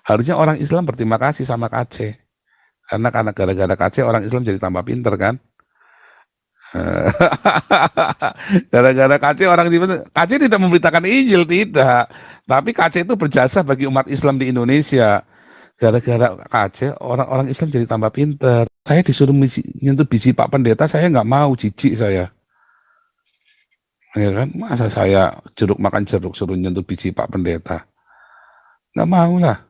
Harusnya orang Islam berterima kasih sama KC. Karena gara-gara KC orang Islam jadi tambah pinter kan. Gara-gara KC KC tidak memberitakan Injil, tidak. Tapi KC itu berjasa bagi umat Islam di Indonesia. Gara-gara KC orang-orang Islam jadi tambah pinter. Saya disuruh nyentuh biji Pak Pendeta, saya nggak mau, jijik saya. Ya kan, masa saya makan jeruk suruh nyentuh biji Pak Pendeta? Nggak mau lah.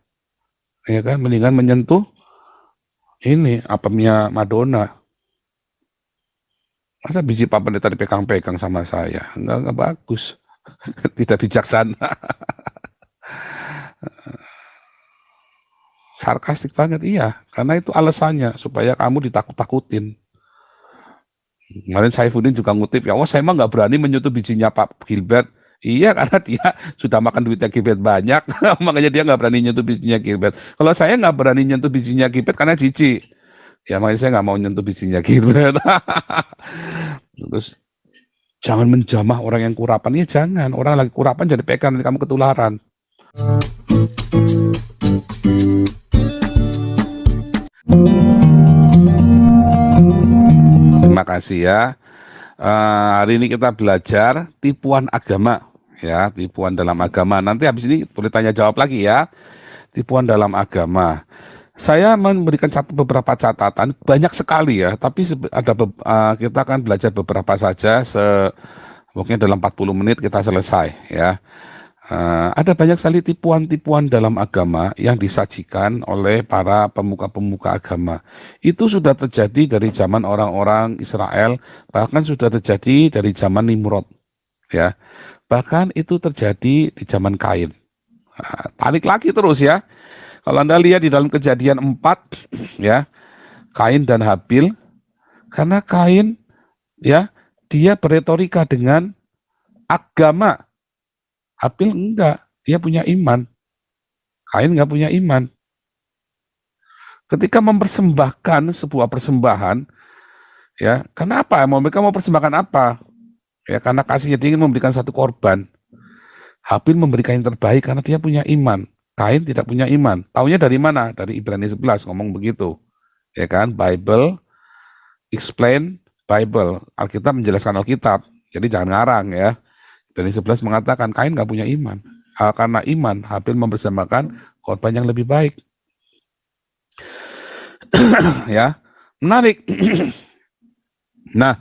Ya kan, mendingan menyentuh ini apemnya Madonna. Masa biji Pak Pendeta dipegang-pegang sama saya? Nggak bagus. Tidak bijaksana. Sarkastik banget, iya. Karena itu alasannya, supaya kamu ditakut-takutin. Kemarin Saifuddin juga ngutip, ya Allah saya emang nggak berani menyentuh bijinya Pak Gilbert. Iya, karena dia sudah makan duitnya Gilbert banyak, makanya dia nggak berani nyentuh bijinya Gilbert. Kalau saya nggak berani nyentuh bijinya Gilbert karena jijik. Ya makanya saya nggak mau nyentuh bijinya Gilbert. Terus jangan menjamah orang yang kurapan, ya jangan. Orang lagi kurapan jadi pegang, nanti kamu ketularan. Terima kasih ya. Hari ini kita belajar tipuan agama, ya, tipuan dalam agama. Nanti habis ini boleh tanya jawab lagi ya. Tipuan dalam agama. Saya memberikan beberapa catatan, banyak sekali ya, tapi kita akan belajar beberapa saja, mungkin dalam 40 menit kita selesai ya. Ada banyak sekali tipuan-tipuan dalam agama yang disajikan oleh para pemuka-pemuka agama. Itu sudah terjadi dari zaman orang-orang Israel, bahkan sudah terjadi dari zaman Nimrod, ya. Bahkan itu terjadi di zaman Kain. Tarik lagi terus ya. Kalau Anda lihat di dalam Kejadian 4, ya, Kain dan Habil, karena Kain, ya, dia beretorika dengan agama. Habil enggak, dia punya iman. Kain enggak punya iman. Ketika mempersembahkan sebuah persembahan, ya, kenapa? Mereka mau persembahkan apa? Ya, karena kasihnya dia ingin memberikan satu korban. Habil memberikan yang terbaik karena dia punya iman. Kain tidak punya iman. Taunya dari mana? Dari Ibrani 11 ngomong begitu. Ya kan? Bible explain Bible. Alkitab menjelaskan Alkitab. Jadi jangan ngarang ya. Ibrani 11 mengatakan Kain nggak punya iman. Karena iman, Habil mempersembahkan korban yang lebih baik. Ya, menarik. Nah,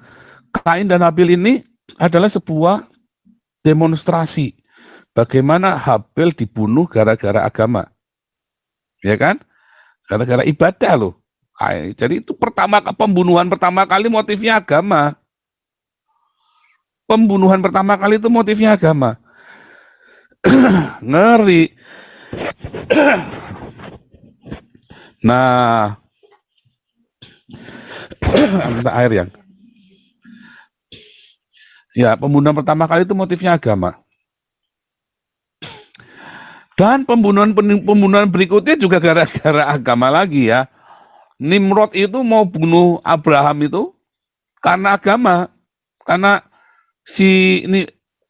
Kain dan Habil ini adalah sebuah demonstrasi bagaimana Habil dibunuh gara-gara agama. Ya kan? Gara-gara ibadah loh. Jadi itu pembunuhan pertama kali motifnya agama. Pembunuhan pertama kali itu motifnya agama. Ngeri. Nah, minta air yang. Ya, pembunuhan pertama kali itu motifnya agama. Dan pembunuhan berikutnya juga gara-gara agama lagi ya. Nimrod itu mau bunuh Abraham itu karena agama. Karena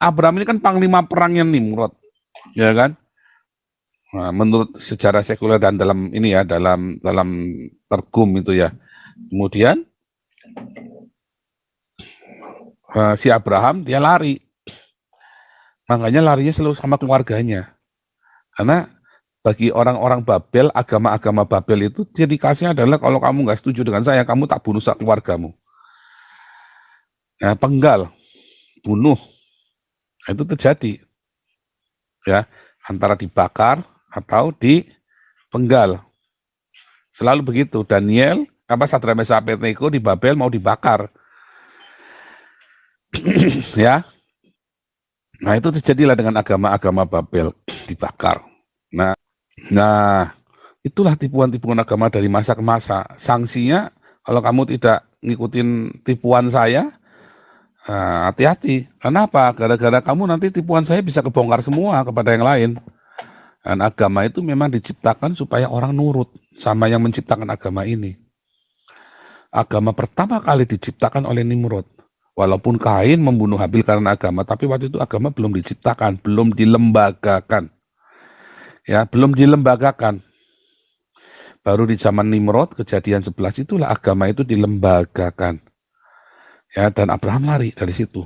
Abraham ini kan panglima perangnya Nimrod, ya kan? Nah, menurut sejarah sekuler dan dalam Targum itu ya. Kemudian si Abraham dia lari. Makanya larinya selalu sama keluarganya. Karena bagi orang-orang Babel, agama-agama Babel itu ciri khasnya adalah kalau kamu nggak setuju dengan saya, kamu tak bunuh keluargamu. Nah, penggal, bunuh, itu terjadi. Ya, antara dibakar atau dipenggal. Selalu begitu. Daniel, Sadrak Mesak Abednego di Babel mau dibakar. Ya. Nah, itu terjadilah dengan agama-agama Babel, dibakar. Nah, itulah tipuan-tipuan agama dari masa ke masa. Sanksinya, kalau kamu tidak ngikutin tipuan saya, hati-hati. Kenapa? Gara-gara kamu nanti tipuan saya bisa kebongkar semua kepada yang lain. Dan agama itu memang diciptakan supaya orang nurut sama yang menciptakan agama ini. Agama pertama kali diciptakan oleh Nimrod. Walaupun Kain membunuh Habil karena agama, tapi waktu itu agama belum diciptakan, belum dilembagakan. Ya, belum dilembagakan. Baru di zaman Nimrod, Kejadian 11 itulah agama itu dilembagakan. Ya, dan Abraham lari dari situ.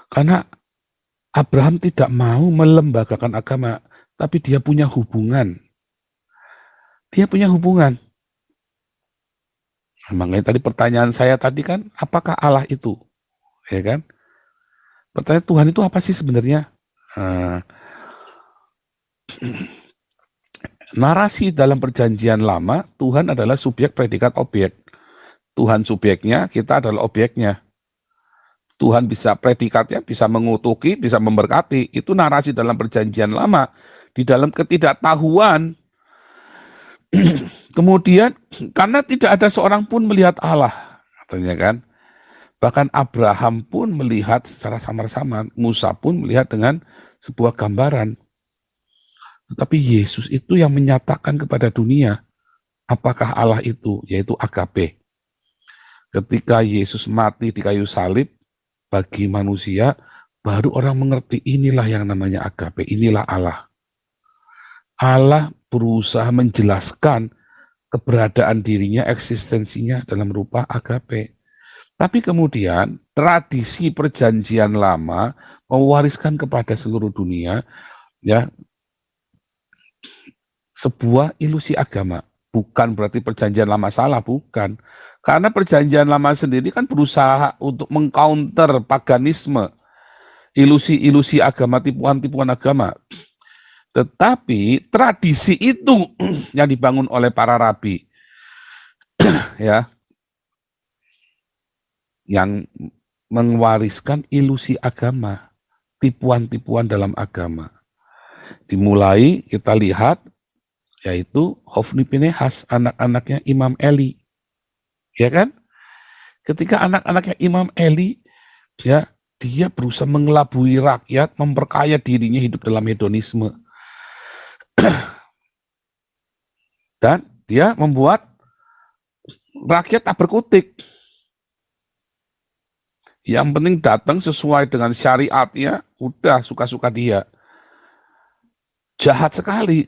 Karena Abraham tidak mau melembagakan agama, tapi dia punya hubungan. Dia punya hubungan. Makanya tadi pertanyaan saya tadi kan, apakah Allah itu? Ya kan? Pertanyaan Tuhan itu apa sih sebenarnya? Narasi dalam perjanjian lama, Tuhan adalah subjek, predikat, objek. Tuhan subjeknya, kita adalah objeknya. Tuhan bisa predikatnya, bisa mengutuki, bisa memberkati. Itu narasi dalam perjanjian lama. Di dalam ketidaktahuan, kemudian karena tidak ada seorang pun melihat Allah, katanya kan. Bahkan Abraham pun melihat secara samar-samar, Musa pun melihat dengan sebuah gambaran. Tetapi Yesus itu yang menyatakan kepada dunia, apakah Allah itu, yaitu agape. Ketika Yesus mati di kayu salib, bagi manusia, baru orang mengerti inilah yang namanya agape, inilah Allah. Allah berusaha menjelaskan keberadaan dirinya, eksistensinya dalam rupa agape. Tapi kemudian tradisi perjanjian lama mewariskan kepada seluruh dunia ya sebuah ilusi agama. Bukan berarti perjanjian lama salah, bukan. Karena perjanjian lama sendiri kan berusaha untuk mengcounter paganisme, ilusi-ilusi agama, tipuan-tipuan agama. Tetapi tradisi itu yang dibangun oleh para rabi, ya, yang mewariskan ilusi agama, tipuan-tipuan dalam agama. Dimulai kita lihat, yaitu Hofni Pinehas, anak-anaknya Imam Eli. Ya kan? Ketika anak-anaknya Imam Eli, ya, dia berusaha mengelabui rakyat, memperkaya dirinya hidup dalam hedonisme. Dan dia membuat rakyat tak berkutik. Yang penting datang sesuai dengan syariatnya, udah suka-suka dia. Jahat sekali.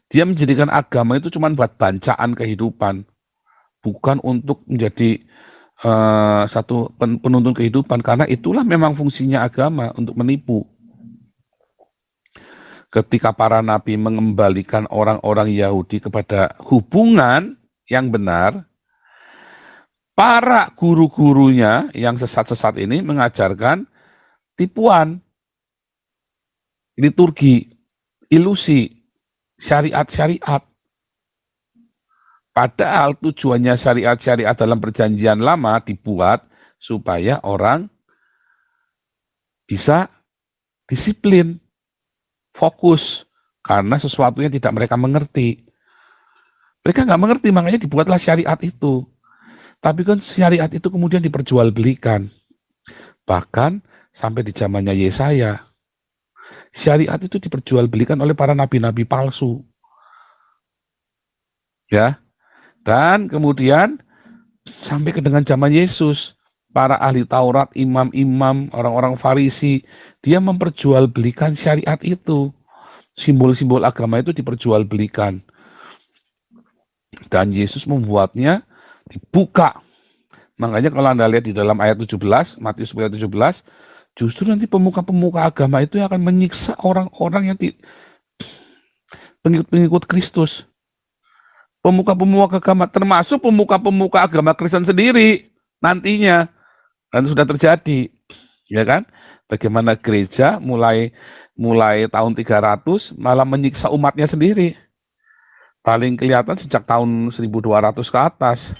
Dia menjadikan agama itu cuma buat bancaan kehidupan. Bukan untuk menjadi satu penuntun kehidupan, karena itulah memang fungsinya agama, untuk menipu. Ketika para nabi mengembalikan orang-orang Yahudi kepada hubungan yang benar, para guru-gurunya yang sesat-sesat ini mengajarkan tipuan, liturgi, ilusi, syariat-syariat. Padahal tujuannya syariat-syariat dalam perjanjian lama dibuat supaya orang bisa disiplin, fokus, karena sesuatu yang tidak mereka mengerti. Mereka nggak mengerti, makanya dibuatlah syariat itu. Tapi kan syariat itu kemudian diperjualbelikan. Bahkan sampai di zamannya Yesaya, syariat itu diperjualbelikan oleh para nabi-nabi palsu. Ya. Dan kemudian sampai ke dengan zaman Yesus, para ahli Taurat, imam-imam, orang-orang Farisi, dia memperjualbelikan syariat itu. Simbol-simbol agama itu diperjualbelikan. Dan Yesus membuatnya dibuka. Makanya kalau Anda lihat di dalam ayat 17, Matius 17, justru nanti pemuka-pemuka agama itu akan menyiksa orang-orang yang pengikut-pengikut Kristus. Pemuka-pemuka agama, termasuk pemuka-pemuka agama Kristen sendiri nantinya. Dan sudah terjadi, ya kan? Bagaimana gereja mulai tahun 300 malah menyiksa umatnya sendiri. Paling kelihatan sejak tahun 1200 ke atas.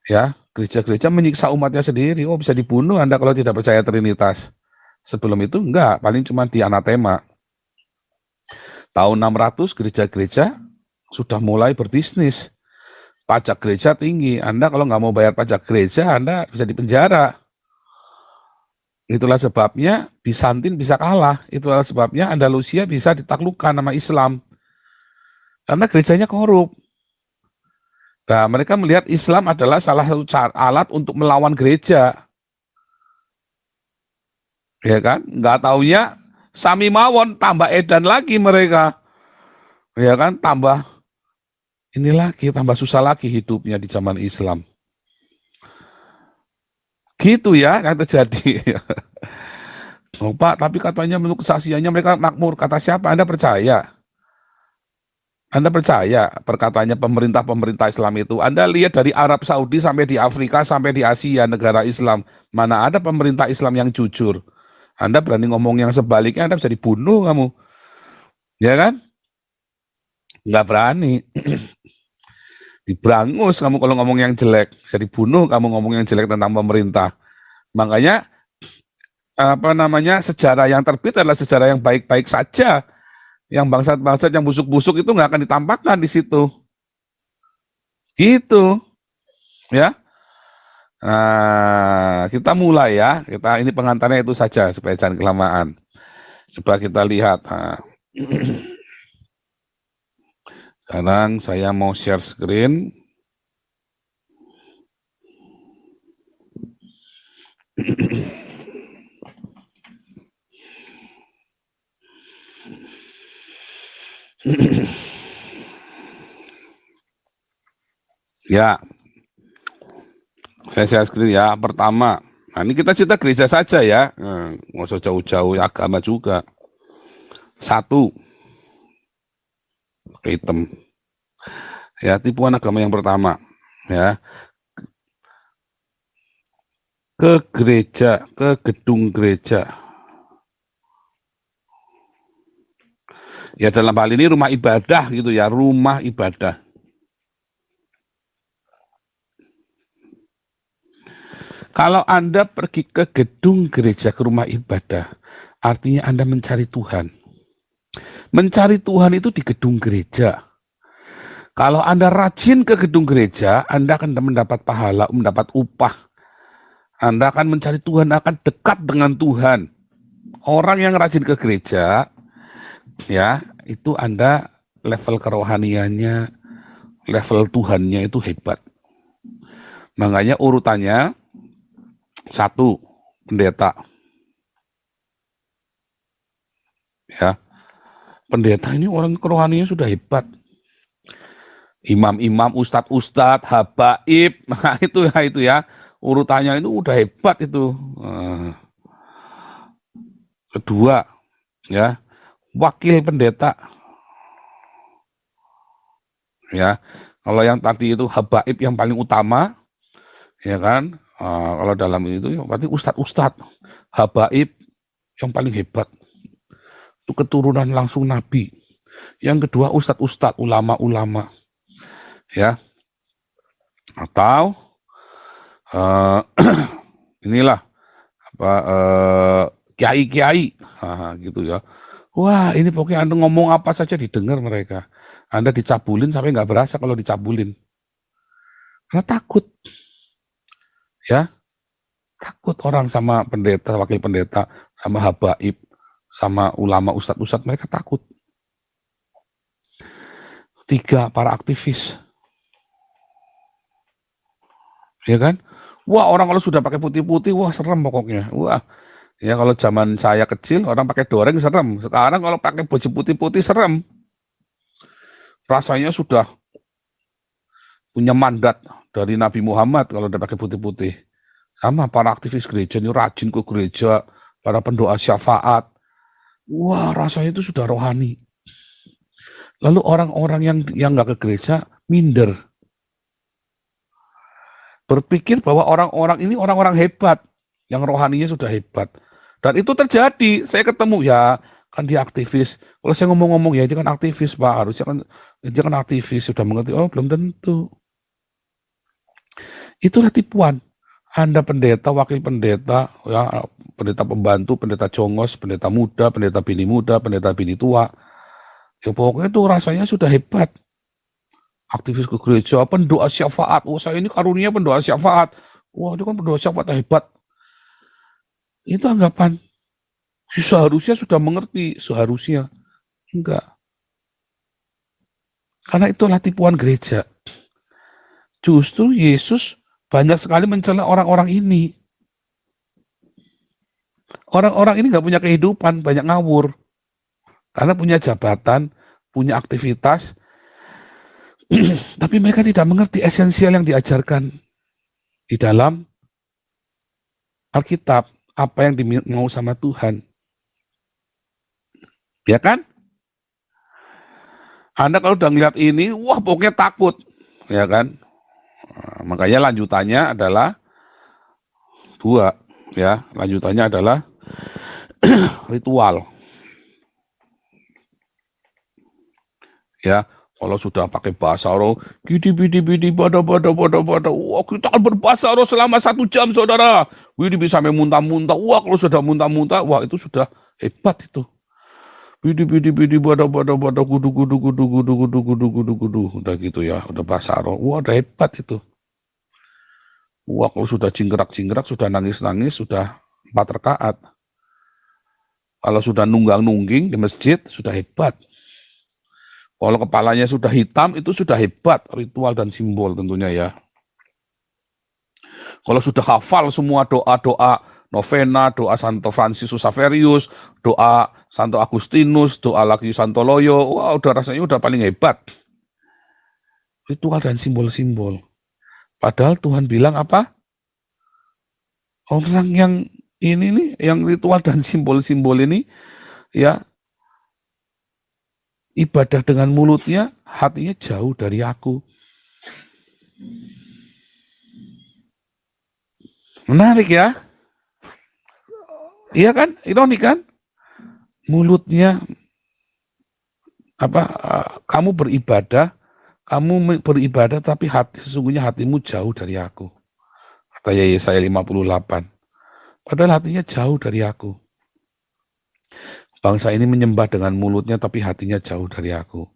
Ya, gereja-gereja menyiksa umatnya sendiri. Oh, bisa dibunuh Anda kalau tidak percaya Trinitas. Sebelum itu enggak, paling cuma di anatema. Tahun 600 gereja-gereja sudah mulai berbisnis. Pajak gereja tinggi. Anda kalau nggak mau bayar pajak gereja, Anda bisa dipenjara. Itulah sebabnya Bizantin bisa kalah. Itulah sebabnya Andalusia bisa ditaklukkan sama Islam. Karena gerejanya korup. Nah, mereka melihat Islam adalah salah satu alat untuk melawan gereja. Ya kan? Nggak taunya Sami Mawon tambah edan lagi mereka. Ya kan, ini lagi, tambah susah lagi hidupnya di zaman Islam. Gitu ya yang terjadi. Oh, Pak, tapi katanya menurut kesaksiannya mereka makmur. Kata siapa? Anda percaya? Anda percaya perkataannya pemerintah-pemerintah Islam itu? Anda lihat dari Arab Saudi sampai di Afrika, sampai di Asia, negara Islam. Mana ada pemerintah Islam yang jujur? Anda berani ngomong yang sebaliknya, Anda bisa dibunuh kamu. Ya kan? Nggak berani. Diberangus kamu kalau ngomong yang jelek. Bisa dibunuh kamu ngomong yang jelek tentang pemerintah. Makanya apa namanya, sejarah yang terbit adalah sejarah yang baik-baik saja. Yang bangsat-bangsat yang busuk-busuk itu nggak akan ditampakkan di situ. Gitu, ya. Nah, kita mulai ya. Ini pengantarnya itu saja supaya jangan kelamaan. Coba kita lihat. Nah, sekarang saya mau share screen. Ya, saya share screen ya. Pertama, nah ini kita cerita gereja saja ya. Nggak usah jauh-jauh agama juga. Satu, hitam. Ya, tipuan agama yang pertama. Ya, ke gereja, ke gedung gereja. Ya dalam hal ini rumah ibadah gitu ya, rumah ibadah. Kalau Anda pergi ke gedung gereja, ke rumah ibadah, artinya Anda mencari Tuhan. Mencari Tuhan itu di gedung gereja. Kalau Anda rajin ke gedung gereja, Anda akan mendapat pahala, mendapat upah. Anda akan mencari Tuhan, akan dekat dengan Tuhan. Orang yang rajin ke gereja, ya, itu Anda level kerohaniannya, level Tuhannya itu hebat. Makanya urutannya, satu, pendeta. Ya, pendeta ini orang kerohaniannya sudah hebat. Imam-imam, ustadz-ustadz, habaib, nah itu ya, urutannya itu udah hebat itu. Kedua, ya, wakil pendeta, ya. Kalau yang tadi itu habaib yang paling utama, ya kan. Kalau dalam itu berarti ustadz-ustadz, habaib yang paling hebat. Itu keturunan langsung nabi. Yang kedua ustadz-ustadz, ulama-ulama, ya. Atau inilah apa kiai-kiai, gitu ya. Wah, ini pokoknya Anda ngomong apa saja didengar mereka. Anda dicabulin sampai nggak berasa kalau dicabulin. Karena takut, ya. Takut orang sama pendeta, wakil pendeta, sama habaib, sama ulama, ustadz-ustadz, mereka takut. Tiga, para aktivis. Ya kan? Wah, orang kalau sudah pakai putih-putih, wah serem pokoknya. Wah, ya kalau zaman saya kecil, orang pakai doreng serem. Sekarang kalau pakai baju putih-putih serem. Rasanya sudah punya mandat dari Nabi Muhammad kalau udah pakai putih-putih. Sama para aktivis gereja ini rajin ke gereja, para pendoa syafaat. Wah, rasanya itu sudah rohani. Lalu orang-orang yang nggak ke gereja minder. Berpikir bahwa orang-orang ini orang-orang hebat, yang rohaninya sudah hebat. Dan itu terjadi. Saya ketemu ya, kan dia aktivis. Kalau saya ngomong-ngomong ya dia kan aktivis, Pak. Harusnya kan dia kan aktivis, sudah mengerti. Oh, belum tentu. Itulah tipuan. Anda pendeta, wakil pendeta, ya, pendeta pembantu, pendeta jongos, pendeta muda, pendeta bini tua. Ya pokoknya itu rasanya sudah hebat. Aktivis ke gereja, pendoa syafaat. Oh, saya ini karunia pendoa syafaat. Wah, itu kan pendoa syafaat hebat. Itu anggapan. Seharusnya sudah mengerti, seharusnya. Enggak. Karena itulah tipuan gereja. Justru Yesus banyak sekali mencela orang-orang ini. Orang-orang ini nggak punya kehidupan, banyak ngawur. Karena punya jabatan, punya aktivitas, tapi mereka tidak mengerti esensial yang diajarkan di dalam Alkitab, apa yang mau sama Tuhan. Ya kan? Anda kalau udah ngeliat ini, wah pokoknya takut. Ya kan? Nah, makanya lanjutannya adalah 2. Ya, lanjutannya adalah ritual. Ya, kalau sudah pakai bahasa roh, gidi, bada, wah kita akan berbahasa roh selama 1 jam, saudara. Widi bisa sampai muntah-muntah. Wah, kalau sudah muntah-muntah, wah itu sudah hebat itu. Bidi, bada, gudu, udah gitu ya, udah bahasa roh. Wah, udah hebat itu. Wah, kalau sudah cinggerak, sudah nangis-nangis, sudah 4 rakaat. Kalau sudah nunggang-nungging di masjid, sudah hebat. Kalau kepalanya sudah hitam, itu sudah hebat, ritual dan simbol tentunya ya. Kalau sudah hafal semua doa-doa novena, doa Santo Fransiskus Xaverius, doa Santo Agustinus, doa lagi Santo Loyo, wah udah rasanya udah paling hebat. Ritual dan simbol-simbol. Padahal Tuhan bilang apa? Orang yang ini nih, yang ritual dan simbol-simbol ini, ya ibadah dengan mulutnya, hatinya jauh dari aku. Menarik ya? Iya kan? Ironik kan? Mulutnya kamu beribadah tapi sesungguhnya hatimu jauh dari aku. Kata Yesaya 58. Padahal hatinya jauh dari aku. Bangsa ini menyembah dengan mulutnya tapi hatinya jauh dari aku.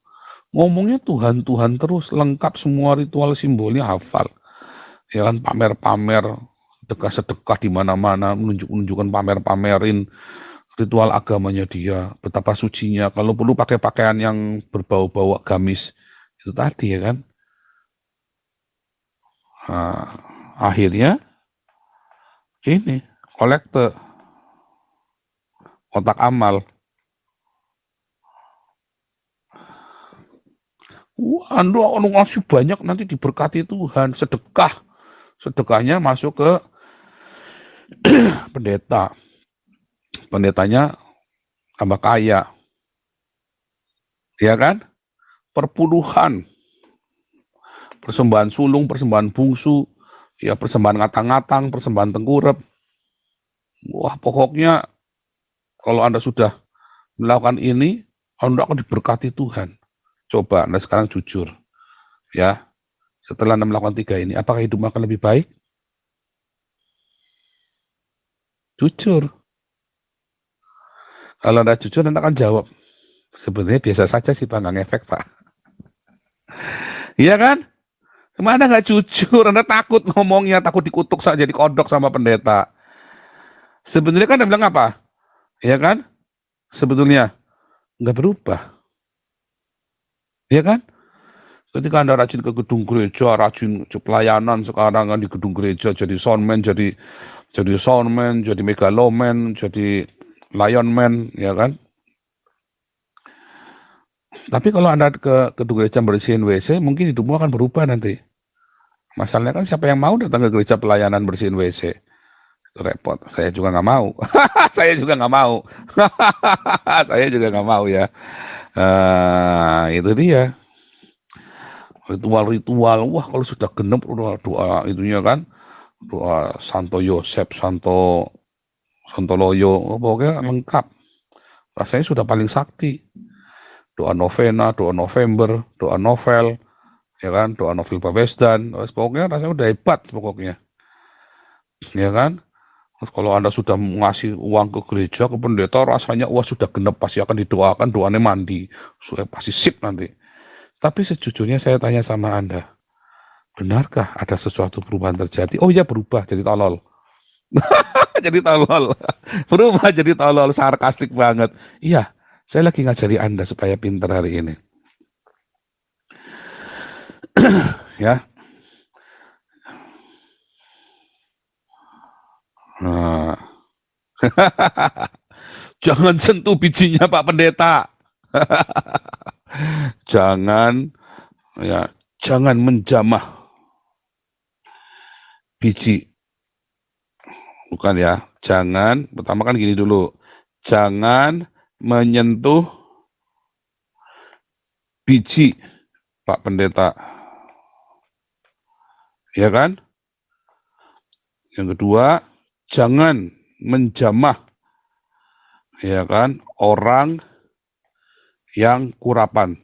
Ngomongnya Tuhan terus, lengkap semua ritual simbolnya hafal. Ya kan, pamer-pamer, sedekah di mana-mana, menunjukkan pamerin ritual agamanya dia, betapa sucinya. Kalau perlu pakai pakaian yang berbau-bau gamis, itu tadi ya kan. Nah, akhirnya ini kolekte kotak amal. Wah, Anda ngasih banyak nanti diberkati Tuhan. Sedekahnya masuk ke pendeta. Pendetanya tambah kaya. Ya kan? Perpuluhan. Persembahan sulung, persembahan bungsu, ya persembahan ngatang-ngatang, persembahan tengkurep. Wah, pokoknya kalau Anda sudah melakukan ini, Anda akan diberkati Tuhan. Coba Anda sekarang jujur. Ya. Setelah Anda melakukan 3 ini, apakah hidup akan lebih baik? Jujur. Kalau Anda jujur, Anda akan jawab. Sebenarnya biasa saja sih Pak, nggak ngefek Pak. Iya kan? Anda nggak jujur, Anda takut ngomongnya, takut dikutuk saja, dikodok sama pendeta. Sebenarnya kan Anda bilang apa? Iya kan? Sebetulnya nggak berubah. Iya kan? Ketika Anda rajin ke gedung gereja, rajin pelayanan sekarang kan di gedung gereja, jadi soundman, jadi megaloman, jadi lionman, ya kan? Tapi kalau Anda ke gedung gereja bersihin WC, mungkin hidupmu akan berubah nanti. Masalahnya kan siapa yang mau datang ke gereja pelayanan bersihin WC? Itu repot. Saya juga nggak mau. Saya juga nggak mau. Saya juga nggak mau ya. Itu dia. Ritual-ritual. Wah, kalau sudah genep doa itunya kan. Doa Santo Yosep, Santo Loyo. Pokoknya lengkap. Rasanya sudah paling sakti. Doa novena, doa November, doa novel, ya kan, doa novel Babesdan, pokoknya rasanya udah hebat pokoknya, ya kan. Terus kalau Anda sudah ngasih uang ke gereja, ke pendeta, rasanya wah sudah genep, pasti akan didoakan, doanya mandi, sudah pasti sip nanti. Tapi sejujurnya saya tanya sama Anda, benarkah ada sesuatu perubahan terjadi? Oh iya, berubah jadi tolol. Jadi tolol. Berubah jadi tolol, sarkastik banget. Iya, saya lagi ngajari Anda supaya pintar hari ini. Ya. Nah. Jangan sentuh bijinya Pak Pendeta. Jangan ya, jangan menjamah biji. Bukan ya. Jangan, pertama kan gini dulu. Jangan menyentuh biji, Pak Pendeta. Ya kan? Yang kedua, jangan menjamah, ya kan, orang yang kurapan.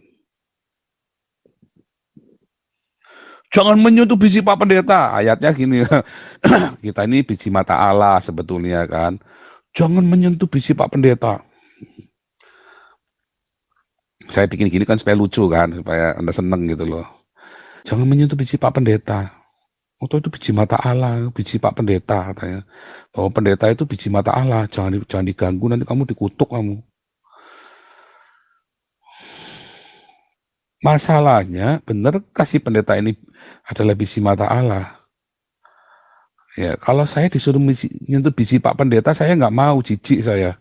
Jangan menyentuh biji Pak Pendeta. Ayatnya gini, kita ini biji mata Allah sebetulnya kan. Jangan menyentuh biji Pak Pendeta. Saya bikin gini kan supaya lucu kan, supaya Anda seneng gitu loh. Jangan menyentuh biji Pak Pendeta. Atau itu biji mata Allah, biji Pak Pendeta katanya. Bahwa pendeta itu biji mata Allah, jangan diganggu, nanti kamu dikutuk kamu. Masalahnya, bener kasih pendeta ini adalah biji mata Allah. Ya, kalau saya disuruh nyentuh biji Pak Pendeta, saya nggak mau, jijik saya.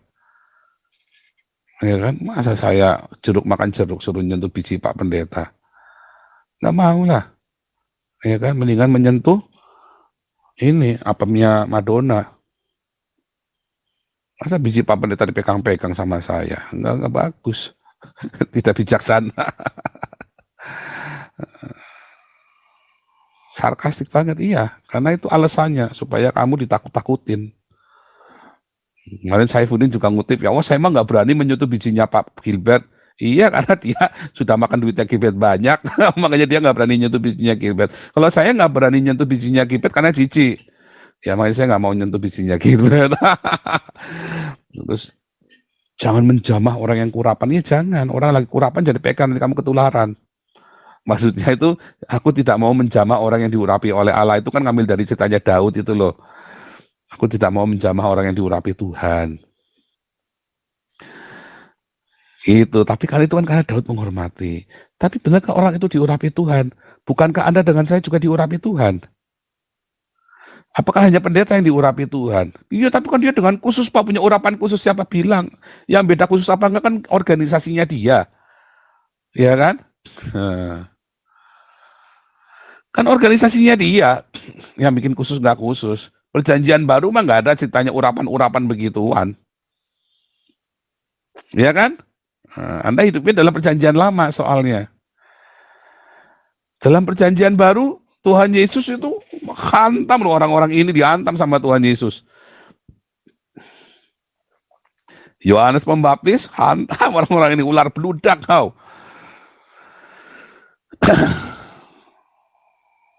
Ya kan, masa saya makan jeruk suruh nyentuh biji Pak Pendeta? Nggak mau lah. Ya kan, mendingan menyentuh ini apemnya Madonna. Masa biji Pak Pendeta dipegang-pegang sama saya? Nggak bagus. Tidak bijaksana. Sarkastik banget, iya. Karena itu alasannya, supaya kamu ditakut-takutin. Kemarin Saifuddin juga ngutip, ya Allah saya emang nggak berani menyentuh bijinya Pak Gilbert. Iya, karena dia sudah makan duitnya Gilbert banyak, makanya dia nggak berani nyentuh bijinya Gilbert. Kalau saya nggak berani nyentuh bijinya Gilbert karena jijik. Ya makanya saya nggak mau nyentuh bijinya Gilbert. Terus jangan menjamah orang yang kurapan, ya jangan. Orang lagi kurapan jadi pekan, nanti kamu ketularan. Maksudnya itu, aku tidak mau menjamah orang yang diurapi oleh Allah. Itu kan ngambil dari ceritanya Daud itu loh. Aku tidak mau menjamah orang yang diurapi Tuhan. Itu, tapi kali itu kan karena Daud menghormati. Tapi benarkah orang itu diurapi Tuhan? Bukankah Anda dengan saya juga diurapi Tuhan? Apakah hanya pendeta yang diurapi Tuhan? Iya, tapi kan dia dengan khusus, Pak, punya urapan khusus, siapa bilang? Yang beda khusus apa enggak kan organisasinya dia. Ya kan? Kan organisasinya dia yang bikin khusus nggak khusus. Perjanjian baru mah nggak ada ceritanya urapan-urapan begituan. Ya kan? Anda hidupnya dalam perjanjian lama soalnya. Dalam perjanjian baru, Tuhan Yesus itu hantam loh, orang-orang ini dihantam sama Tuhan Yesus. Yohanes Pembaptis hantam orang-orang ini, ular beludak kau.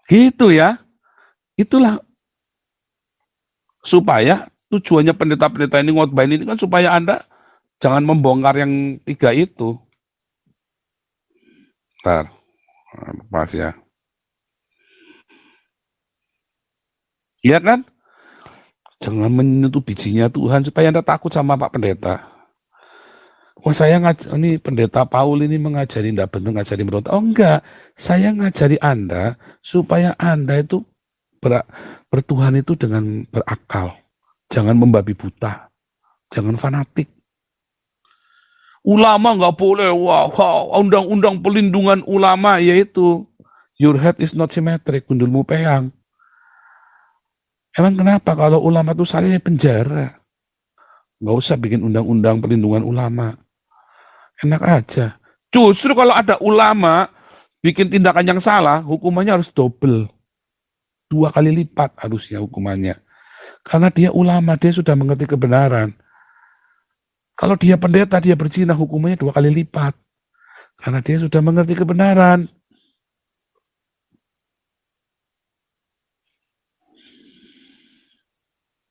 Gitu ya. Itulah supaya tujuannya pendeta-pendeta ini ngotbahin ini kan supaya Anda jangan membongkar yang tiga itu. Bentar, pas ya. Iya kan? Jangan menyentuh bijinya Tuhan supaya Anda takut sama Pak Pendeta. Wah saya ini pendeta Paul ini mengajari enggak benar, ngajari berontak. Oh enggak, saya ngajari Anda supaya Anda itu bertuhan itu dengan berakal. Jangan membabi buta, jangan fanatik. Ulama nggak boleh, wah, undang-undang pelindungan ulama yaitu your head is not symmetric, gundulmu peyang. Emang kenapa kalau ulama itu salahnya penjara? Nggak usah bikin undang-undang perlindungan ulama. Enak aja. Justru kalau ada ulama bikin tindakan yang salah, hukumannya harus double. 2 kali lipat harusnya hukumannya. Karena dia ulama, dia sudah mengerti kebenaran. Kalau dia pendeta, dia berzina, hukumannya 2 kali lipat. Karena dia sudah mengerti kebenaran.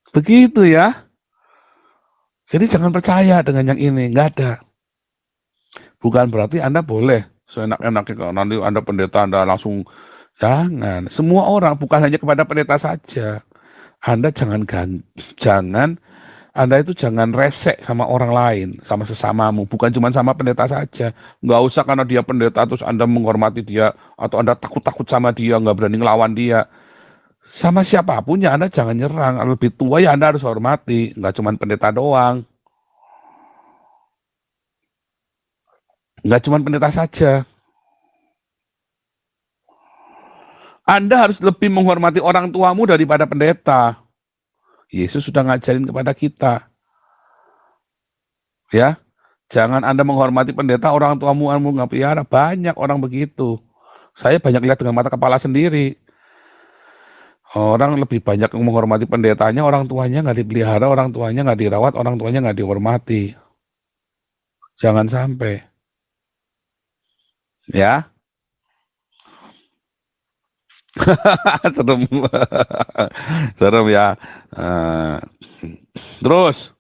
Begitu ya. Jadi jangan percaya dengan yang ini, nggak ada. Bukan berarti Anda boleh seenak-enaknya kalau nanti Anda pendeta Anda langsung, jangan. Semua orang, bukan hanya kepada pendeta saja. Anda jangan Anda itu jangan resek sama orang lain, sama sesamamu, bukan cuma sama pendeta saja. Nggak usah karena dia pendeta terus Anda menghormati dia atau Anda takut-takut sama dia, nggak berani ngelawan dia. Sama siapapun ya Anda jangan nyerang. Lebih tua ya Anda harus hormati, nggak cuma pendeta doang, nggak cuma pendeta saja. Anda harus lebih menghormati orang tuamu daripada pendeta. Yesus sudah ngajarin kepada kita. Ya, jangan Anda menghormati pendeta, orang tuamu nggak pelihara. Banyak orang begitu. Saya banyak lihat dengan mata kepala sendiri. Orang lebih banyak menghormati pendetanya, orang tuanya nggak dipelihara, orang tuanya nggak dirawat, orang tuanya nggak dihormati. Jangan sampai. Ya, serem. Serem ya. Eh, terus,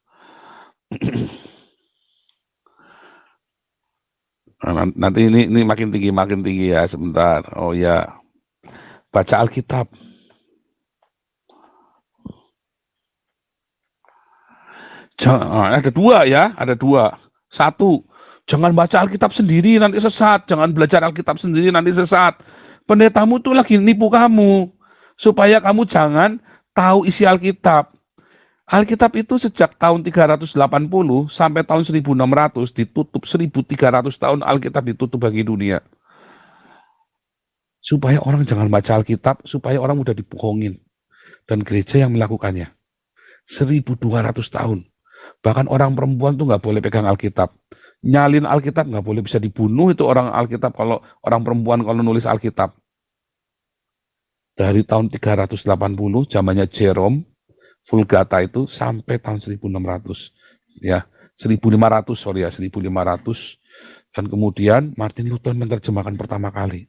nanti ini makin tinggi ya sebentar. Oh ya, baca Alkitab. Ada dua ya, ada dua. Satu, jangan baca Alkitab sendiri nanti sesat. Jangan belajar Alkitab sendiri nanti sesat. Pendetamu tuh lagi nipu kamu supaya kamu jangan tahu isi Alkitab. Alkitab itu sejak tahun 380 sampai tahun 1600 ditutup, 1300 tahun Alkitab ditutup bagi dunia. Supaya orang jangan baca Alkitab, supaya orang mudah dibohongin. Dan gereja yang melakukannya. 1200 tahun. Bahkan orang perempuan tuh nggak boleh pegang Alkitab. Nyalin Alkitab nggak boleh, bisa dibunuh itu orang Alkitab kalau orang perempuan kalau nulis Alkitab. Dari tahun 380 zamannya Jerome, Vulgata itu sampai tahun 1600. Ya, 1500 sorry ya, 1500. Dan kemudian Martin Luther menerjemahkan pertama kali.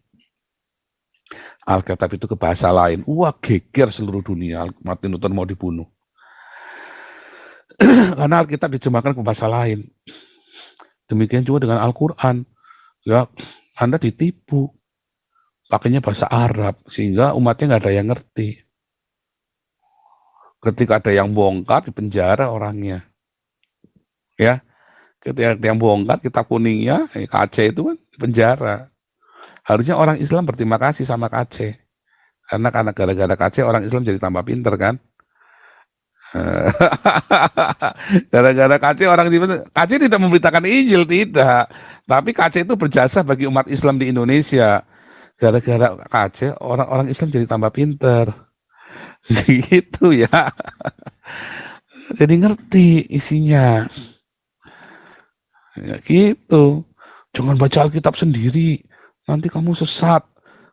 Alkitab itu ke bahasa lain. Wah, geger seluruh dunia. Martin Luther mau dibunuh. Karena Alkitab diterjemahkan ke bahasa lain. Demikian juga dengan Al-Quran. Ya, Anda ditipu. Pakainya bahasa Arab. Sehingga umatnya nggak ada yang ngerti. Ketika ada yang bongkar, dipenjara orangnya. Ya, ketika ada yang bongkar, kitab kuningnya, KC itu kan dipenjara. Harusnya orang Islam berterima kasih sama KC. Karena gara-gara KC orang Islam jadi tambah pinter kan. Gara-gara KC KC tidak memberitakan Injil, tidak. Tapi KC itu berjasa bagi umat Islam di Indonesia. Gara-gara KC orang-orang Islam jadi tambah pinter. Gitu ya. Jadi ngerti isinya. Ya gitu. Jangan baca Alkitab sendiri. Nanti kamu sesat.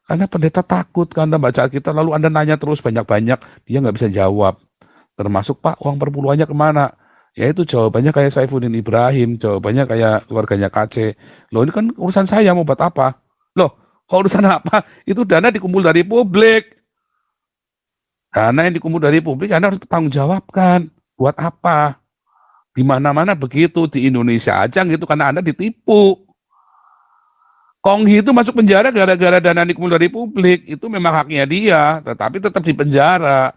Karena pendeta takut Anda baca Alkitab lalu Anda nanya terus banyak-banyak, dia nggak bisa jawab. Termasuk, Pak, uang perpuluhannya kemana? Ya itu jawabannya kayak Saifuddin Ibrahim, jawabannya kayak keluarganya KC. Loh ini kan urusan saya, mau buat apa? Loh, kok urusan apa? Itu dana dikumpul dari publik. Dana yang dikumpul dari publik Anda harus bertanggung jawabkan. Buat apa? Di mana-mana begitu, di Indonesia aja gitu karena Anda ditipu. Konghi itu masuk penjara gara-gara dana dikumpul dari publik, itu memang haknya dia, tetapi tetap di penjara.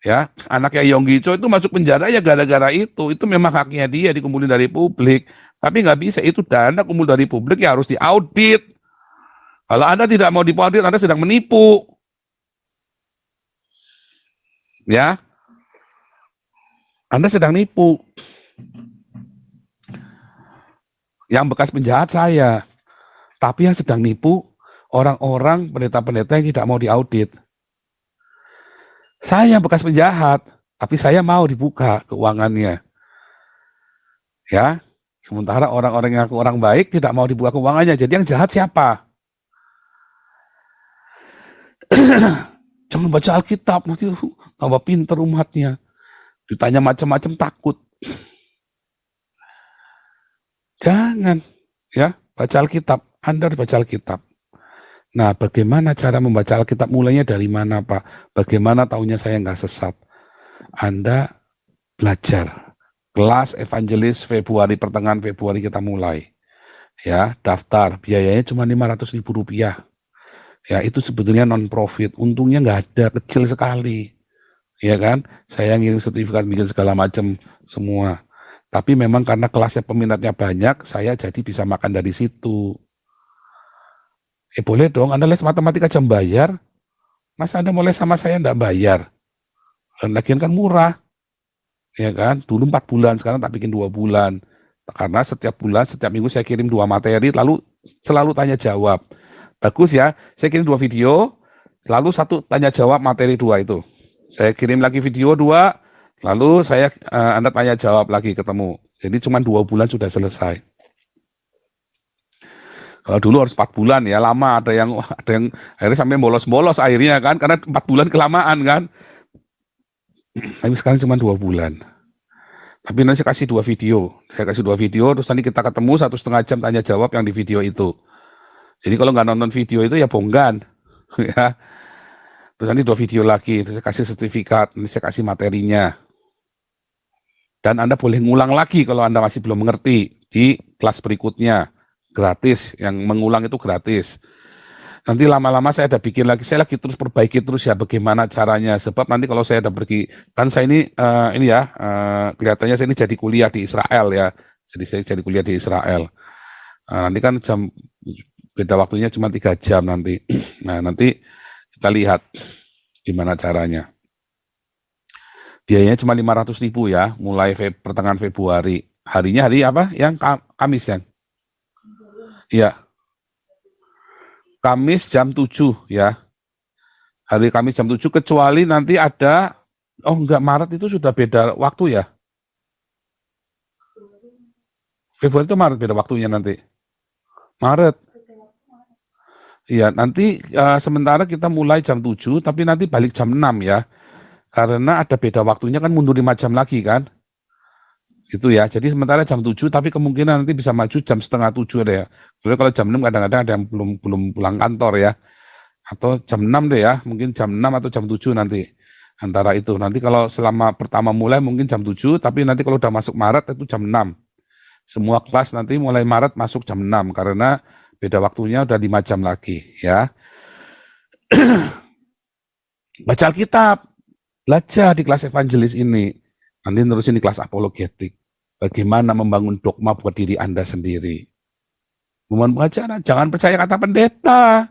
Ya, anaknya Yonggi Cho itu masuk penjara ya gara-gara itu memang haknya dia dikumpulin dari publik. Tapi nggak bisa, itu dana kumpul dari publik ya harus diaudit. Kalau Anda tidak mau diaudit, Anda sedang menipu. Ya, Anda sedang nipu. Yang bekas penjahat saya. Tapi yang sedang nipu orang-orang pendeta-pendeta yang tidak mau diaudit. Saya yang bekas penjahat, tapi saya mau dibuka keuangannya. Ya, sementara orang-orang yang ngaku orang baik tidak mau dibuka keuangannya. Jadi yang jahat siapa? Jangan baca Alkitab, nanti tambah pinter umatnya. Ditanya macam-macam takut. Jangan, ya, baca Alkitab. Anda harus baca Alkitab. Nah, bagaimana cara membaca Alkitab? Mulainya dari mana, Pak? Bagaimana tahunya saya nggak sesat? Anda belajar. Kelas evangelis Februari, pertengahan Februari kita mulai. Ya, daftar. Biayanya cuma Rp500.000. Ya, itu sebetulnya non-profit. Untungnya nggak ada, kecil sekali. Ya kan? Saya ngirim sertifikat, bikin segala macam semua. Tapi memang karena kelasnya peminatnya banyak, saya jadi bisa makan dari situ. Boleh dong, Anda les matematika jam bayar. Masa Anda mau les sama saya enggak bayar? Dan lagian kan murah. Ya kan? Dulu 4 bulan, sekarang tak bikin 2 bulan. Karena setiap bulan, setiap minggu saya kirim 2 materi, lalu selalu tanya jawab. Bagus ya, saya kirim 2 video, Lalu satu tanya jawab materi 2 itu. Saya kirim lagi video 2, lalu Anda tanya jawab lagi ketemu. Jadi cuma 2 bulan sudah selesai. Kalau dulu harus 4 bulan ya, lama. Ada yang akhirnya sampai bolos-bolos akhirnya kan, karena 4 bulan kelamaan kan. Tapi sekarang cuma 2 bulan. Tapi nanti saya kasih 2 video. Saya kasih 2 video, terus nanti kita ketemu 1,5 jam tanya jawab yang di video itu. Jadi kalau nggak nonton video itu ya bonggan. Ya. Terus nanti 2 video lagi, terus saya kasih sertifikat, nanti saya kasih materinya. Dan Anda boleh ngulang lagi kalau Anda masih belum mengerti di kelas berikutnya. Gratis, yang mengulang itu gratis. Nanti lama-lama saya ada bikin lagi, saya lagi terus perbaiki terus ya bagaimana caranya. Sebab nanti kalau saya ada pergi, kan saya ini kelihatannya saya ini jadi kuliah di Israel ya. Jadi saya jadi kuliah di Israel. Nanti kan beda waktunya cuma 3 jam nanti. Nah nanti kita lihat gimana caranya. Biayanya cuma 500.000 ya, mulai pertengahan Februari. Harinya hari apa? Yang Kamis ya? Iya. Kamis jam 7 ya. Hari Kamis jam 7 kecuali nanti ada, oh enggak, Maret itu sudah beda waktu ya. Februari itu Maret beda waktunya nanti. Maret. Iya, nanti sementara kita mulai jam 7 tapi nanti balik jam 6 ya. Karena ada beda waktunya kan mundur 5 jam lagi kan. Gitu ya. Jadi sementara jam 7 tapi kemungkinan nanti bisa maju jam setengah 7 ada ya. Soalnya kalau jam 6 kadang-kadang ada yang belum pulang kantor ya. Atau jam 6 deh ya, mungkin jam 6 atau jam 7 nanti. Antara itu. Nanti kalau selama pertama mulai mungkin jam 7, tapi nanti kalau udah masuk Maret itu jam 6. Semua kelas nanti mulai Maret masuk jam 6 karena beda waktunya udah 5 jam lagi ya. Baca Alkitab, belajar di kelas evangelis ini. Nanti terusin di kelas apologetik. Bagaimana membangun dogma buat diri Anda sendiri. Mohon pengajaran, jangan percaya kata pendeta.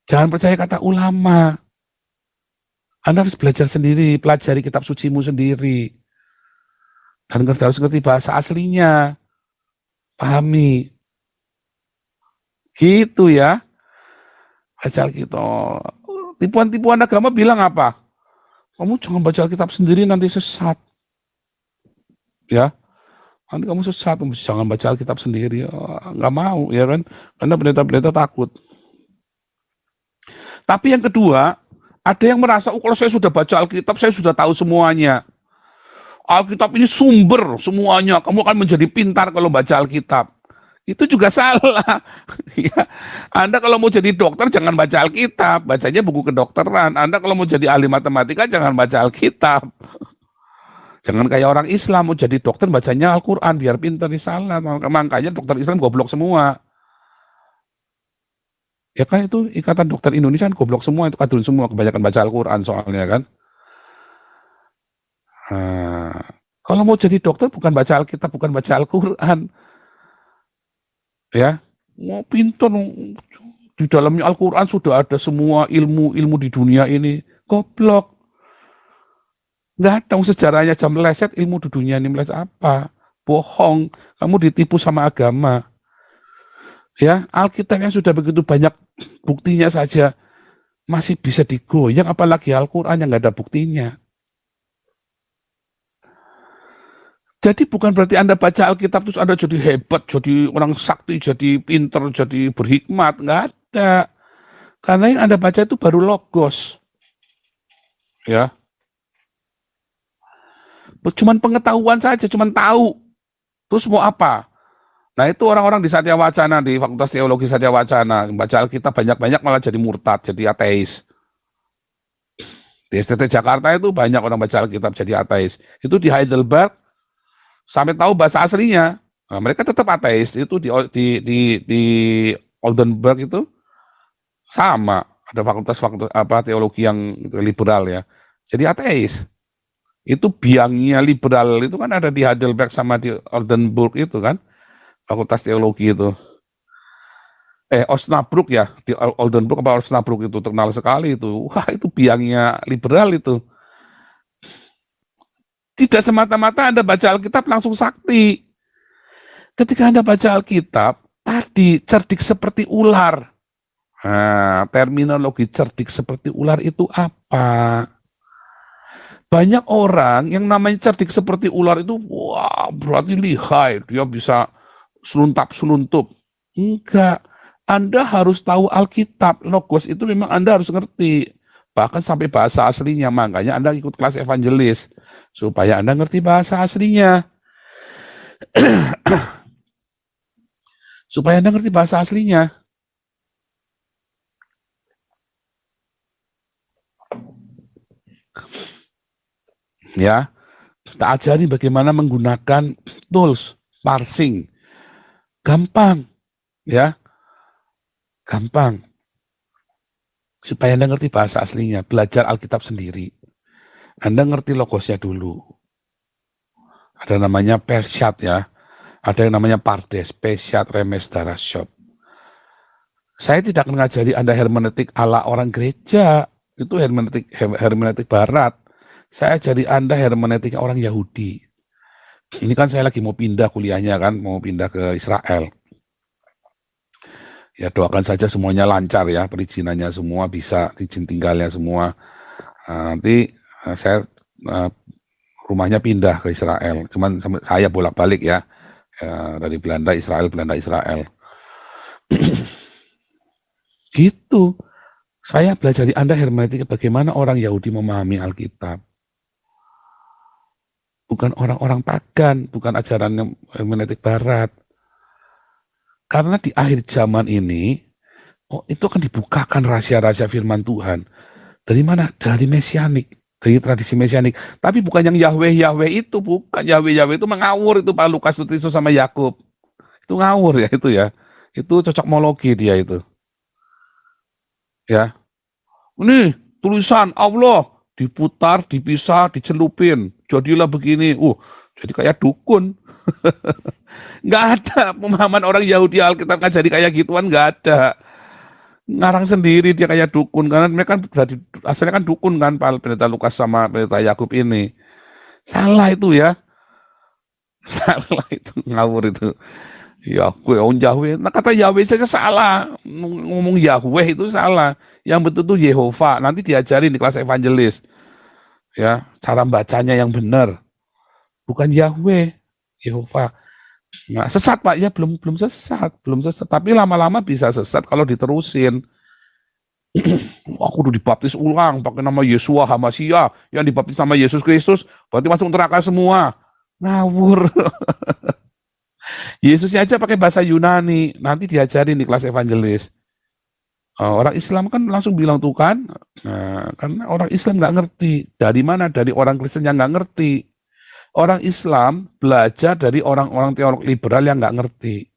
Jangan percaya kata ulama. Anda harus belajar sendiri, pelajari kitab sucimu sendiri. Dan harus ngerti bahasa aslinya. Pahami. Gitu ya. Baca Alkitab. Tipuan-tipuan agama bilang apa? Kamu jangan baca Alkitab sendiri nanti sesat. Ya. Nanti kamu sesat, jangan baca Alkitab sendiri. Nggak mau, ya kan? Karena pendeta-pendeta takut. Tapi yang kedua, ada yang merasa, oh kalau saya sudah baca Alkitab, saya sudah tahu semuanya. Alkitab ini sumber semuanya. Kamu akan menjadi pintar kalau baca Alkitab. Itu juga salah. Ya. Anda kalau mau jadi dokter jangan baca Alkitab, bacanya buku kedokteran. Anda kalau mau jadi ahli matematika jangan baca Alkitab. Jangan kayak orang Islam mau jadi dokter bacanya Al-Quran biar pintar. Salah. Makanya dokter Islam goblok semua. Ya kan itu Ikatan Dokter Indonesia kan goblok semua, itu kadrun semua, kebanyakan baca Al-Quran soalnya kan. Kalau mau jadi dokter bukan baca Alkitab, bukan baca Al-Quran. Ya, mau pintar, di dalamnya Al-Quran sudah ada semua ilmu di dunia ini. Goblok. Nggak ada sejarahnya jam meleset, ilmu di dunia ini meleset apa? Bohong, kamu ditipu sama agama. Ya, Alkitab yang sudah begitu banyak buktinya saja masih bisa digoyang, apalagi Al-Quran yang nggak ada buktinya. Jadi bukan berarti Anda baca Alkitab terus Anda jadi hebat, jadi orang sakti, jadi pinter, jadi berhikmat. Nggak ada. Karena yang Anda baca itu baru logos. Ya. Cuman pengetahuan saja, cuman tahu. Terus mau apa? Nah itu orang-orang di Satya Wacana, di Fakultas Teologi Satya Wacana, baca Alkitab banyak-banyak malah jadi murtad, jadi ateis. Di STT Jakarta itu banyak orang baca Alkitab jadi ateis. Itu di Heidelberg, sampai tahu bahasa aslinya, nah, mereka tetap ateis. Itu di Oldenburg itu sama, ada fakultas apa teologi yang liberal ya, jadi ateis. Itu biangnya liberal itu kan ada di Heidelberg sama di Oldenburg itu kan, fakultas teologi itu. Osnabrück ya, di Oldenburg apa Osnabrück itu terkenal sekali itu. Wah itu biangnya liberal itu. Tidak semata-mata Anda baca Alkitab langsung sakti. Ketika Anda baca Alkitab, tadi cerdik seperti ular. Nah, terminologi cerdik seperti ular itu apa? Banyak orang yang namanya cerdik seperti ular itu, wah berarti lihai, dia bisa seluntup-seluntup. Enggak, Anda harus tahu Alkitab, Logos itu memang Anda harus ngerti. Bahkan sampai bahasa aslinya, makanya Anda ikut kelas evangelis. Supaya Anda ngerti bahasa aslinya. Supaya Anda ngerti bahasa aslinya. Ya, kita ajari bagaimana menggunakan tools, parsing. Gampang, ya, gampang. Supaya Anda ngerti bahasa aslinya, belajar Alkitab sendiri. Anda ngerti logosnya dulu. Ada namanya Persyat ya, ada yang namanya Pardes, Persyat, Remes, Darasyot. Saya tidak mengajari Anda hermeneutik ala orang gereja, itu hermeneutik barat. Saya ajari Anda hermeneutik orang Yahudi. Ini kan saya lagi mau pindah kuliahnya kan, mau pindah ke Israel. Ya doakan saja semuanya lancar ya, perizinannya semua bisa, izin tinggalnya semua. Nanti saya rumahnya pindah ke Israel, cuman saya bolak-balik ya, dari Belanda Israel, Belanda Israel. Gitu. Saya belajar di Anda hermeneutika bagaimana orang Yahudi memahami Alkitab. Bukan orang-orang pagan, bukan ajaran hermeneutik barat. Karena di akhir zaman ini, itu akan dibukakan rahasia-rahasia firman Tuhan. Dari mana? Dari mesianik, dari tradisi mesianik. Tapi bukan yang Yahweh itu, bukan. Yahweh itu mengawur itu Pak Lukas itu sama Yakub. Itu ngawur ya itu ya. Itu cocokmologi dia itu. Ya. Ini tulisan Allah diputar, dipisah, dicelupin. Jadilah begini. Jadi kayak dukun. Nggak ada pemahaman orang Yahudi Alkitab ngajari kayak gituan, nggak ada. Ngarang sendiri dia kayak dukun, karena mereka kan dari asalnya kan dukun kan, Pak Pendeta Lukas sama Pendeta Yakub ini. Salah itu ya. Salah itu, ngawur itu. Yahweh, Yahweh. Nah kata Yahweh saja salah. Ngomong Yahweh itu salah. Yang betul tuh Yehova. Nanti diajarin di kelas evangelis. Ya, cara bacanya yang benar. Bukan Yahweh, Yehova. Nah, sesat Pak, ya belum sesat, belum sesat. Tapi lama-lama bisa sesat kalau diterusin. Aku udah dibaptis ulang pakai nama Yesua Hamasia, yang dibaptis nama Yesus Kristus, berarti masuk neraka semua. Ngawur. Yesusnya aja pakai bahasa Yunani, nanti diajarin di kelas evangelis. Orang Islam kan langsung bilang tuh kan, karena orang Islam nggak ngerti. Dari mana? Dari orang Kristen yang nggak ngerti. Orang Islam belajar dari orang-orang teolog liberal yang nggak ngerti.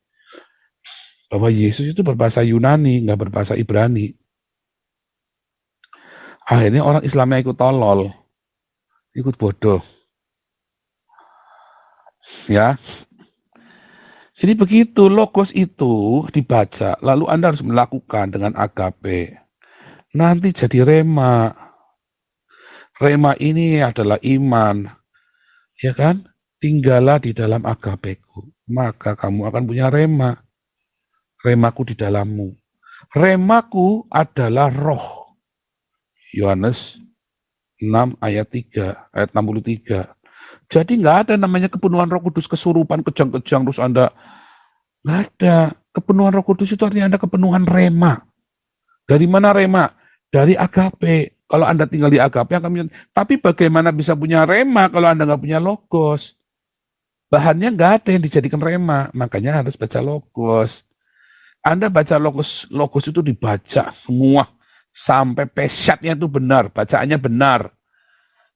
Bahwa Yesus itu berbahasa Yunani, nggak berbahasa Ibrani. Akhirnya orang Islamnya ikut tolol, ikut bodoh. Ya, jadi begitu, logos itu dibaca, lalu Anda harus melakukan dengan agape. Nanti jadi rema. Rema ini adalah iman. Ya kan? Tinggallah di dalam agapeku, maka kamu akan punya rema. Remaku di dalammu. Remaku adalah roh. Yohanes 6 ayat 3, ayat 63. Jadi nggak ada namanya kepenuhan Roh Kudus, kesurupan, kejang-kejang, terus Anda nggak ada. Kepenuhan Roh Kudus itu artinya Anda kepenuhan rema. Dari mana rema? Dari agape. Kalau Anda tinggal di agape, tapi bagaimana bisa punya rema kalau Anda nggak punya logos? Bahannya nggak ada yang dijadikan rema, makanya harus baca logos. Anda baca logos itu dibaca semua sampai pesyatnya itu benar, bacaannya benar.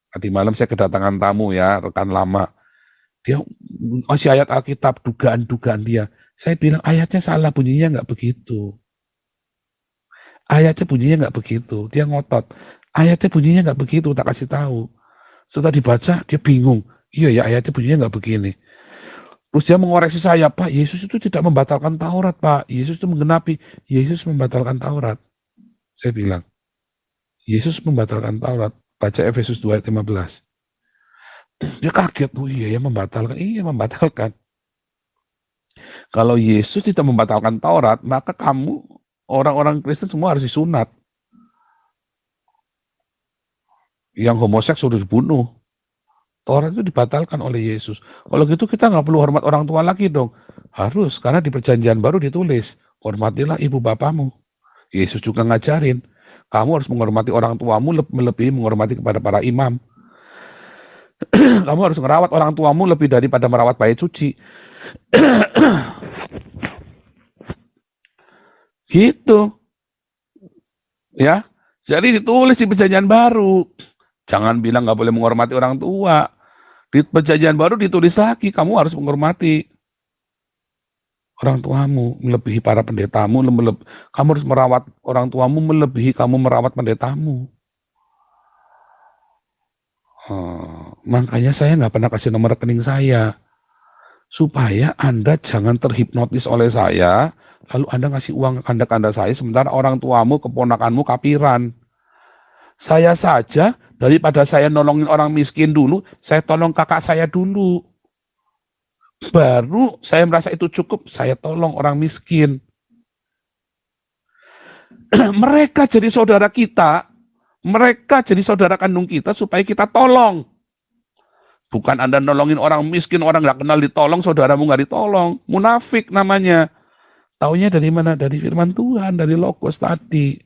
Tadi malam saya kedatangan tamu ya, rekan lama. Dia masih ayat Alkitab, dugaan-dugaan dia. Saya bilang ayatnya salah, bunyinya nggak begitu. Ayatnya bunyinya nggak begitu. Dia ngotot. Ayatnya bunyinya nggak begitu, tak kasih tahu. Setelah dibaca, dia bingung. Iya ya, ayatnya bunyinya nggak begini. Terus dia mengoreksi saya, Pak, Yesus itu tidak membatalkan Taurat, Pak. Yesus itu menggenapi. Yesus membatalkan Taurat. Saya bilang, Yesus membatalkan Taurat. Baca Efesus 2 ayat 15. Dia kaget, oh iya ya membatalkan. Iya membatalkan. Kalau Yesus tidak membatalkan Taurat, maka kamu Orang-orang Kristen semua harus disunat. Yang homoseks sudah dibunuh. Taurat itu dibatalkan oleh Yesus. Kalau gitu kita nggak perlu hormat orang tua lagi dong. Harus, karena di perjanjian baru ditulis, hormatilah ibu bapamu. Yesus juga ngajarin, kamu harus menghormati orang tuamu melebihi menghormati kepada para imam. Kamu harus merawat orang tuamu lebih daripada merawat bait suci. Gitu. Ya. Jadi ditulis di perjanjian baru. Jangan bilang nggak boleh menghormati orang tua. Di perjanjian baru ditulis lagi, kamu harus menghormati orang tuamu melebihi para pendetamu. Kamu harus merawat orang tuamu melebihi kamu merawat pendetamu. Makanya saya nggak pernah kasih nomor rekening saya, supaya Anda jangan terhipnotis oleh saya, lalu Anda ngasih uang kanda-kanda saya, sementara orang tuamu, keponakanmu kapiran. Saya saja, daripada saya nolongin orang miskin dulu, saya tolong kakak saya dulu. Baru saya merasa itu cukup, saya tolong orang miskin. Mereka jadi saudara kita, mereka jadi saudara kandung kita supaya kita tolong. Bukan Anda nolongin orang miskin, orang nggak kenal ditolong, saudaramu nggak ditolong. Munafik namanya. Taunya dari mana? Dari firman Tuhan, dari Logos tadi.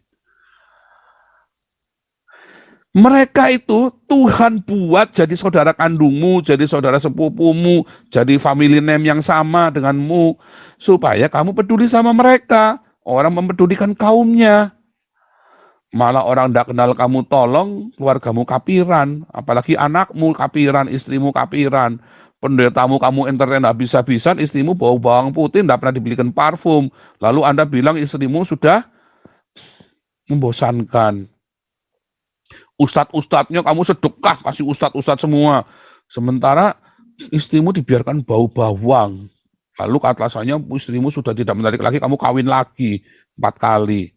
Mereka itu Tuhan buat jadi saudara kandungmu, jadi saudara sepupumu, jadi family name yang sama denganmu, supaya kamu peduli sama mereka. Orang mempedulikan kaumnya. Malah orang tidak kenal kamu tolong, keluargamu kapiran, apalagi anakmu kapiran, istrimu kapiran, pendetamu kamu entertain habis-habisan, istrimu bau bawang putih, tidak pernah dibelikan parfum, lalu Anda bilang istrimu sudah membosankan. Ustadz-ustadznya kamu sedekah, kasih ustadz-ustadz semua, sementara istrimu dibiarkan bau bawang, lalu atasannya istrimu sudah tidak menarik lagi, kamu kawin lagi 4 kali.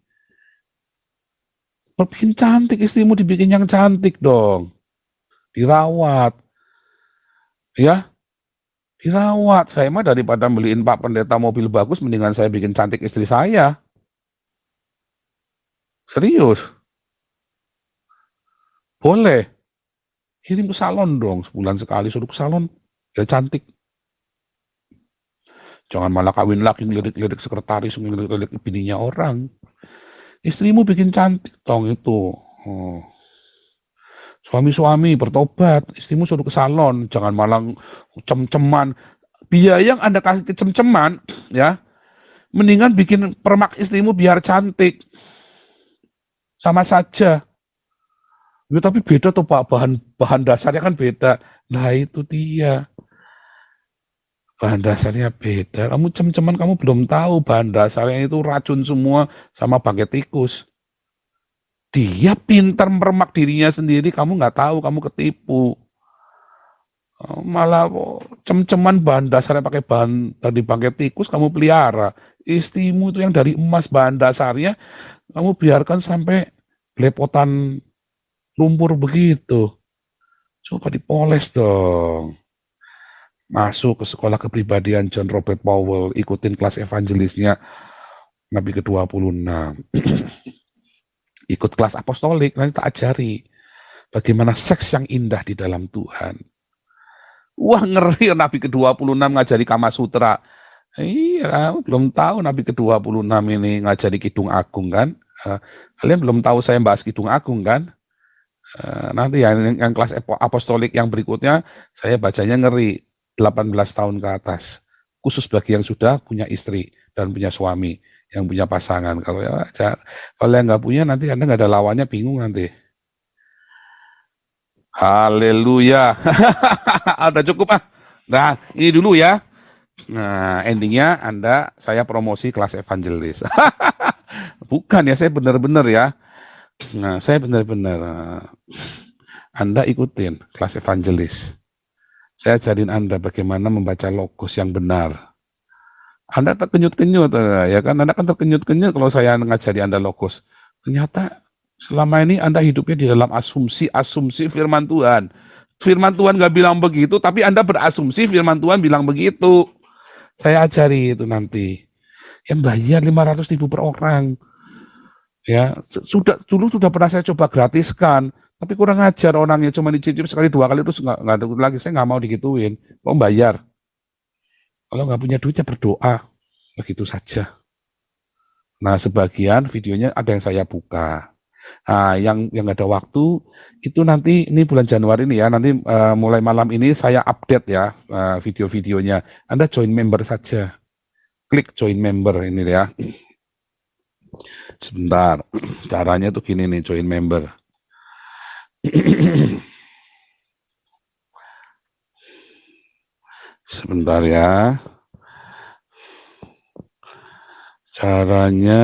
Bikin cantik, istrimu dibikin yang cantik dong. Dirawat. Ya, dirawat. Saya mah daripada beliin Pak Pendeta mobil bagus, mendingan saya bikin cantik istri saya. Serius. Boleh. Kirim ke salon dong, sebulan sekali suruh ke salon. Ya cantik. Jangan malah kawin lagi, ngelirik-lirik sekretaris, ngelirik-lirik bininya orang. Istrimu bikin cantik dong itu. Suami-suami bertobat, istrimu suruh ke salon, jangan malah cem-ceman. Biaya yang Anda kasih ke cem-ceman, ya, mendingan bikin permak istrimu biar cantik. Sama saja. Ya, tapi beda tuh Pak, bahan dasarnya kan beda. Nah itu dia. Bahan dasarnya beda. Kamu cem-ceman, kamu belum tahu bahan dasarnya itu racun semua sama bangkai tikus. Dia pintar meremak dirinya sendiri, kamu nggak tahu, kamu ketipu. Malah cem-ceman bahan dasarnya pakai bahan dari bangkai tikus, kamu pelihara. Istrimu itu yang dari emas bahan dasarnya, kamu biarkan sampai belepotan lumpur begitu. Coba dipoles dong. Masuk ke sekolah kepribadian John Robert Powell, ikutin kelas evangelisnya Nabi ke-26. Ikut kelas apostolik, nanti tak ajari bagaimana seks yang indah di dalam Tuhan. Wah, ngeri Nabi ke-26 ngajari Kama Sutra. Iya, belum tahu Nabi ke-26 ini ngajari Kidung Agung kan? Kalian belum tahu saya bahas Kidung Agung kan? Nanti yang kelas apostolik yang berikutnya saya bacanya ngeri. 18 tahun ke atas, khusus bagi yang sudah punya istri dan punya suami, yang punya pasangan. Kalau yang nggak punya, nanti Anda nggak ada lawannya, bingung nanti. Haleluya. Udah cukup ah. Nah, ini dulu ya. Nah, endingnya saya promosi kelas evangelis. Bukan ya, saya benar-benar ya. Nah, saya benar-benar. Anda ikutin kelas evangelis. Saya ajarin Anda bagaimana membaca Logos yang benar. Anda terkenyut-kenyut, ya kan? Anda kan terkenyut-kenyut kalau saya ngajari Anda Logos. Ternyata selama ini Anda hidupnya di dalam asumsi firman Tuhan. Firman Tuhan nggak bilang begitu, tapi Anda berasumsi firman Tuhan bilang begitu. Saya ajari itu nanti. Yang bayar 500.000 per orang. Ya, dulu sudah pernah saya coba gratiskan, tapi kurang ajar orangnya, cuma dicicip sekali 2 kali terus nggak ada lagi. Saya nggak mau digituin. Kok bayar? Kalau nggak punya duit ya berdoa, begitu saja. Nah, sebagian videonya ada yang saya buka. Nah, yang ada waktu itu nanti ini bulan Januari ini ya, nanti mulai malam ini saya update ya video-videonya. Anda join member saja. Klik join member ini ya. Sebentar. Caranya tuh gini nih, join member. Sebentar ya. Caranya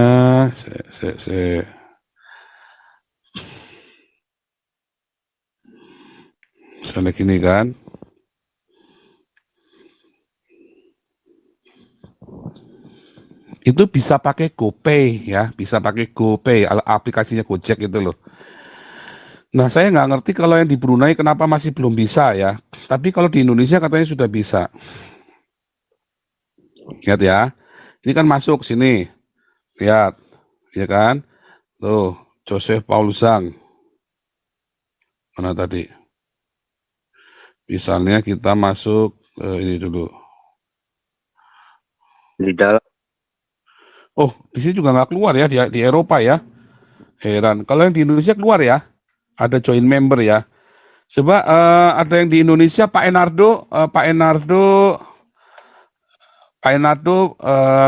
misalnya gini kan. Itu bisa pakai GoPay ya, bisa pakai GoPay, aplikasinya Gojek itu loh. Nah, saya nggak ngerti kalau yang di Brunei kenapa masih belum bisa ya. Tapi kalau di Indonesia katanya sudah bisa. Lihat ya, ini kan masuk sini. Lihat, ya kan? Tuh, Joseph Paul Zhang. Mana tadi? Misalnya kita masuk ini dulu. Di dalam. Oh, di sini juga nggak keluar ya, di Eropa ya. Heran. Kalau yang di Indonesia keluar ya, ada join member ya. Coba ada yang di Indonesia, Pak Enardo, Pak Enardo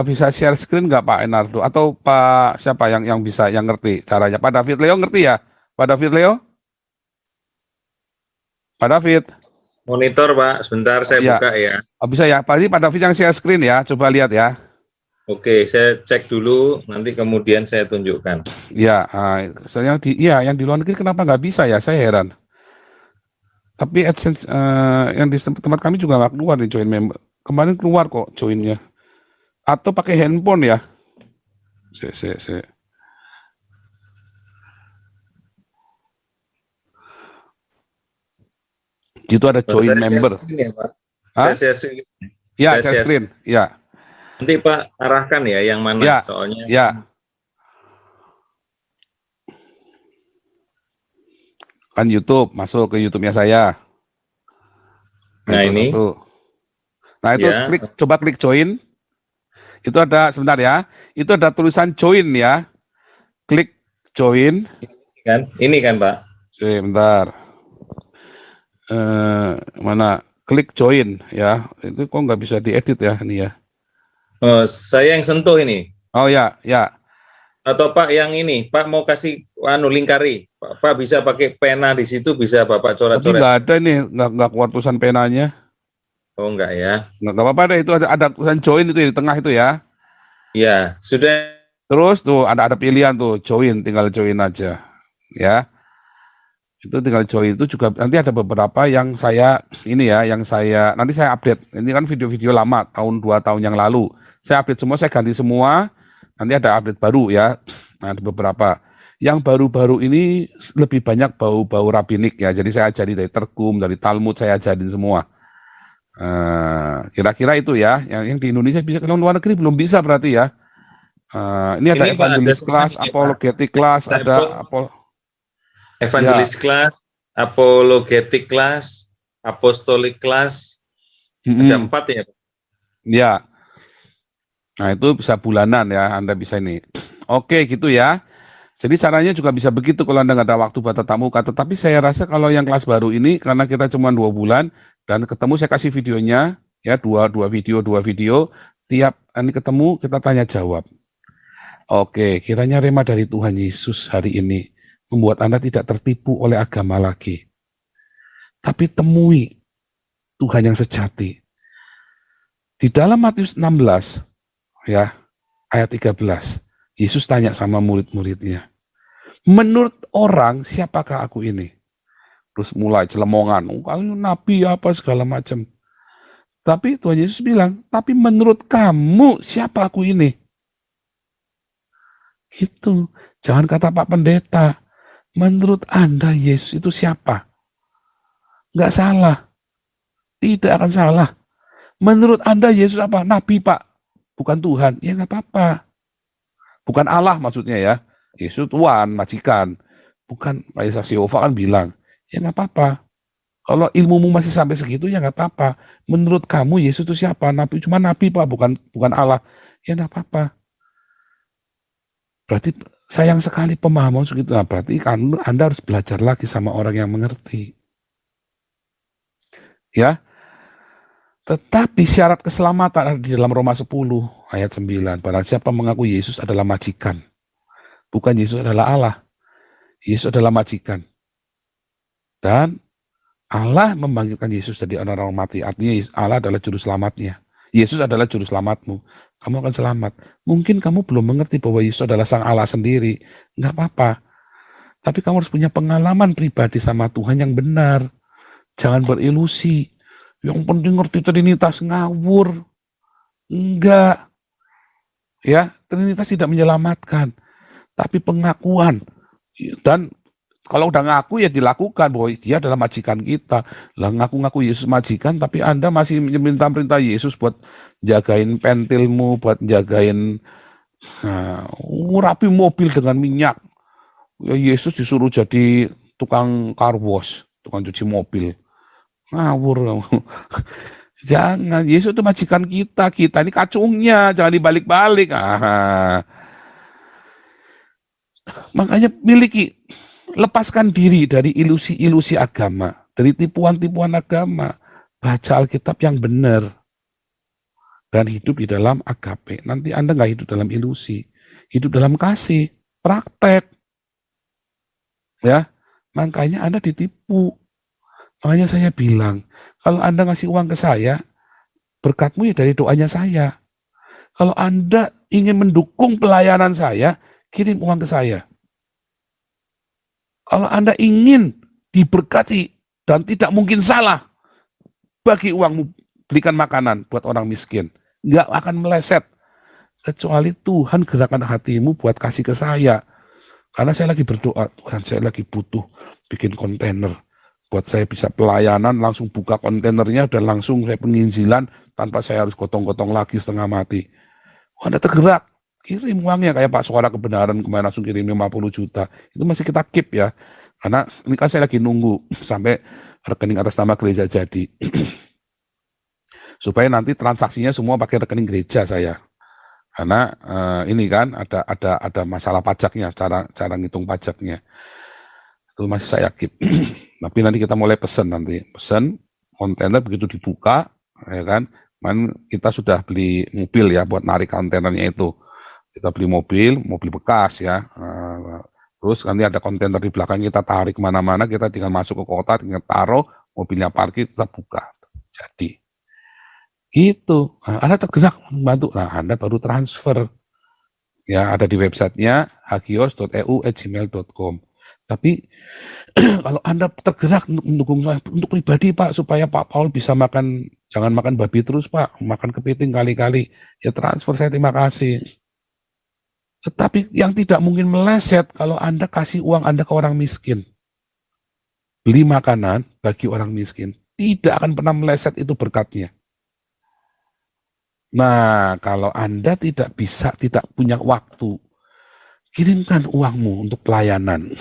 bisa share screen nggak Pak Enardo? Atau Pak siapa yang bisa yang ngerti caranya? Pak David Leo ngerti ya? Pak David Leo? Pak David? Monitor, Pak. Sebentar Oh, saya ya, buka ya. oh, bisa ya. Pak David yang share screen ya. Coba lihat ya. Oke, saya cek dulu, nanti kemudian saya tunjukkan. Ya, yang di luar negeri kenapa nggak bisa ya? Saya heran. Tapi AdSense yang di tempat kami juga nggak keluar nih join member. Kemarin keluar kok joinnya. Atau pakai handphone ya? Se. Itu ada Oh, join saya share member. screen ya, Pak. Hah? Saya share screen. Ya, Saya share share screen. screen. Ya, Nanti Pak arahkan ya yang mana, ya, soalnya. ya. Kan YouTube, masuk ke YouTube-nya saya. Nah, Nah itu ini, satu. Nah, itu ya, coba klik join. Itu ada, sebentar ya. Itu ada tulisan join ya. Klik join. ini kan Pak. Sebentar. Mana? Klik join ya. Itu kok nggak bisa diedit ya ini ya. Oh, saya yang sentuh ini. Oh ya, ya. Atau Pak yang ini, Pak mau kasih lingkari. Pak bisa pakai pena di situ, bisa Bapak Tapi coret-coret. nggak ada ini, nggak keluar tulisan penanya. Oh enggak ya. Nggak apa-apa deh, itu ada tulisan join itu di tengah itu ya. Ya, sudah. Terus tuh ada pilihan tuh join, tinggal join aja ya. Itu tinggal join itu juga nanti ada beberapa yang saya ini ya, yang saya nanti saya update. Ini kan video-video lama tahun 2 tahun yang lalu. Saya update semua, saya ganti semua. Nanti ada update baru ya. Nah, ada beberapa. Yang baru-baru ini lebih banyak bau-bau rabbinik ya. Jadi saya ajarin dari Tergum, dari Talmud saya ajarin semua. Kira-kira itu ya. Yang di Indonesia bisa, kalau luar negeri belum bisa berarti ya. Ini ada Ini Pak ada evangelis semua class, ini Pak. apologetic class, Sampel ada ya. evangelis class, apologetic class, apostolic class. Ada Mm-mm. 4 ya Pak. Ya, nah itu bisa bulanan ya, Anda bisa ini. Oke, gitu ya. Jadi caranya juga bisa begitu kalau Anda nggak ada waktu buat tatap muka. Tetapi saya rasa kalau yang kelas baru ini, karena kita cuma 2 bulan, dan ketemu saya kasih videonya, ya dua video, tiap ini ketemu kita tanya jawab. Oke, kiranya rema dari Tuhan Yesus hari ini membuat Anda tidak tertipu oleh agama lagi. Tapi temui Tuhan yang sejati. Di dalam Matius 16, ya, ayat 13, Yesus tanya sama murid-muridnya, menurut orang siapakah aku ini? Terus mulai celemongan, kalian nabi apa segala macam. Tapi Tuhan Yesus bilang, tapi menurut kamu siapa aku ini? Itu, jangan kata Pak Pendeta, menurut Anda Yesus itu siapa? Nggak salah, tidak akan salah. Menurut Anda Yesus apa? Nabi Pak, bukan Tuhan. Ya nggak apa-apa. Bukan Allah maksudnya ya. Yesus Tuhan, majikan. Bukan Pak Yesus Yehova kan bilang, ya nggak apa-apa. Kalau ilmumu masih sampai segitu ya nggak apa-apa. Menurut kamu Yesus itu siapa? Nabi, cuma nabi Pak, bukan Allah. Ya nggak apa-apa. Berarti sayang sekali pemahaman segitu. Nah, berarti kan Anda harus belajar lagi sama orang yang mengerti. Ya, tetapi syarat keselamatan ada di dalam Roma 10 ayat 9. Barang siapa mengaku Yesus adalah majikan. Bukan Yesus adalah Allah. Yesus adalah majikan. Dan Allah membangkitkan Yesus dari orang-orang mati. Artinya Allah adalah juru selamatnya. Yesus adalah juru selamatmu. Kamu akan selamat. Mungkin kamu belum mengerti bahwa Yesus adalah sang Allah sendiri. Nggak apa-apa. Tapi kamu harus punya pengalaman pribadi sama Tuhan yang benar. Jangan berilusi. Yang penting ngerti Trinitas, ngawur. Enggak. Ya, Trinitas tidak menyelamatkan. Tapi pengakuan. Dan kalau udah ngaku ya dilakukan bahwa dia adalah majikan kita. Lah ngaku-ngaku Yesus majikan tapi Anda masih minta perintah Yesus buat jagain pentilmu, buat jagain ngurapi mobil dengan minyak. Ya Yesus disuruh jadi tukang car wash, tukang cuci mobil. Ngawur kamu. Jangan, Yesus itu majikan kita. Kita ini kacungnya, jangan dibalik-balik. Makanya lepaskan diri dari ilusi-ilusi agama, dari tipuan-tipuan agama. Baca Alkitab yang benar dan hidup di dalam agape. Nanti Anda nggak hidup dalam ilusi, hidup dalam kasih, praktek. Ya, makanya Anda ditipu. Makanya saya bilang, kalau Anda ngasih uang ke saya, berkatmu ya dari doanya saya. Kalau Anda ingin mendukung pelayanan saya, kirim uang ke saya. Kalau Anda ingin diberkati dan tidak mungkin salah, bagi uangmu, belikan makanan buat orang miskin. Nggak akan meleset. Kecuali Tuhan gerakan hatimu buat kasih ke saya. Karena saya lagi berdoa, Tuhan saya lagi butuh bikin kontainer. Buat saya bisa pelayanan, langsung buka kontainernya dan langsung saya penginjilan tanpa saya harus gotong-gotong lagi setengah mati. Anda tergerak, kirim uangnya kayak Pak Suara Kebenaran kemarin langsung kirim 50 juta. Itu masih kita keep ya. Karena ini kan saya lagi nunggu sampai rekening atas nama gereja jadi. Supaya nanti transaksinya semua pakai rekening gereja saya. Karena ini kan ada masalah pajaknya, cara ngitung pajaknya. Itu masih saya keep. Tapi nanti kita mulai pesen kontainer begitu dibuka, ya kan? Kita sudah beli mobil ya buat narik kontainernya itu. Kita beli mobil bekas ya. Terus nanti ada kontainer di belakang kita tarik kemana-mana, kita tinggal masuk ke kota, tinggal taruh, mobilnya parkir, kita buka. Jadi gitu. Anda tergerak membantu, nah Anda baru transfer. Ya ada di websitenya hagios.eu@gmail.com. Tapi kalau Anda tergerak untuk mendukung saya, untuk pribadi Pak, supaya Pak Paul bisa jangan makan babi terus Pak, makan kepiting kali-kali, ya transfer saya terima kasih. Tetapi yang tidak mungkin meleset kalau Anda kasih uang Anda ke orang miskin. Beli makanan bagi orang miskin, tidak akan pernah meleset itu berkatnya. Nah, kalau Anda tidak punya waktu, kirimkan uangmu untuk pelayanan.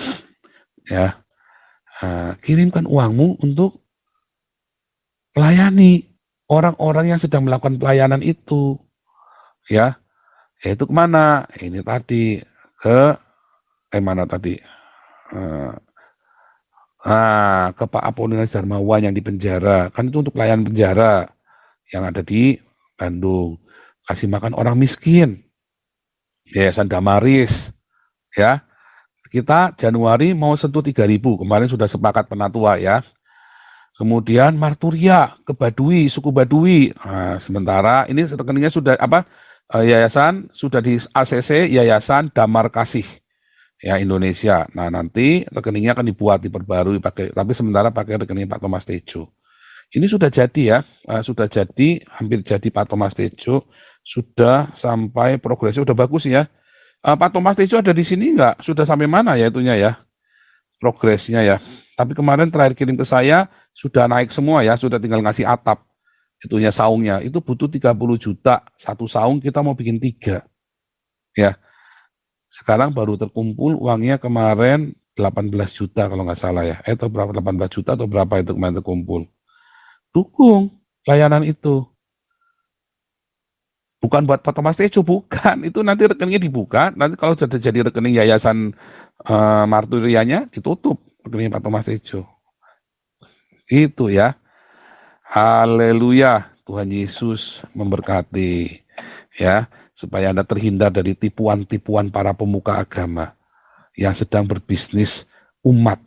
Ya, kirimkan uangmu untuk melayani orang-orang yang sedang melakukan pelayanan itu, ya. Yaitu kemana? Ini tadi mana tadi? Ke Pak Apolinus Darmawan yang di penjara, kan itu untuk pelayanan penjara yang ada di Bandung. Kasih makan orang miskin, Yayasan Damaris, ya. Kita Januari mau sentuh 3.000, kemarin sudah sepakat Penatua ya. Kemudian Marturia ke Baduy, suku Baduy. Nah, sementara ini rekeningnya sudah yayasan sudah di ACC, Yayasan Damar Kasih ya Indonesia. Nah, nanti rekeningnya akan diperbarui tapi sementara pakai rekening Pak Thomas Tejo. Ini sudah jadi ya, hampir jadi Pak Thomas Tejo, sudah sampai progresnya sudah bagus ya. Pak Thomas Tejo ada di sini nggak? Sudah sampai mana ya itunya ya? Progresnya ya. Tapi kemarin terakhir kirim ke saya, sudah naik semua ya, sudah tinggal ngasih atap. Itunya saungnya, itu butuh 30 juta. Satu saung kita mau bikin 3. Ya. Sekarang baru terkumpul uangnya kemarin 18 juta kalau nggak salah ya. Atau berapa, 18 juta atau berapa itu kemarin terkumpul. Dukung layanan itu. Bukan buat Pak Thomas Tejo, bukan. Itu nanti rekeningnya dibuka, nanti kalau sudah jadi rekening yayasan marturianya, ditutup rekening Pak Thomas Tejo. Itu ya. Haleluya. Tuhan Yesus memberkati. Ya, supaya Anda terhindar dari tipuan-tipuan para pemuka agama yang sedang berbisnis umat.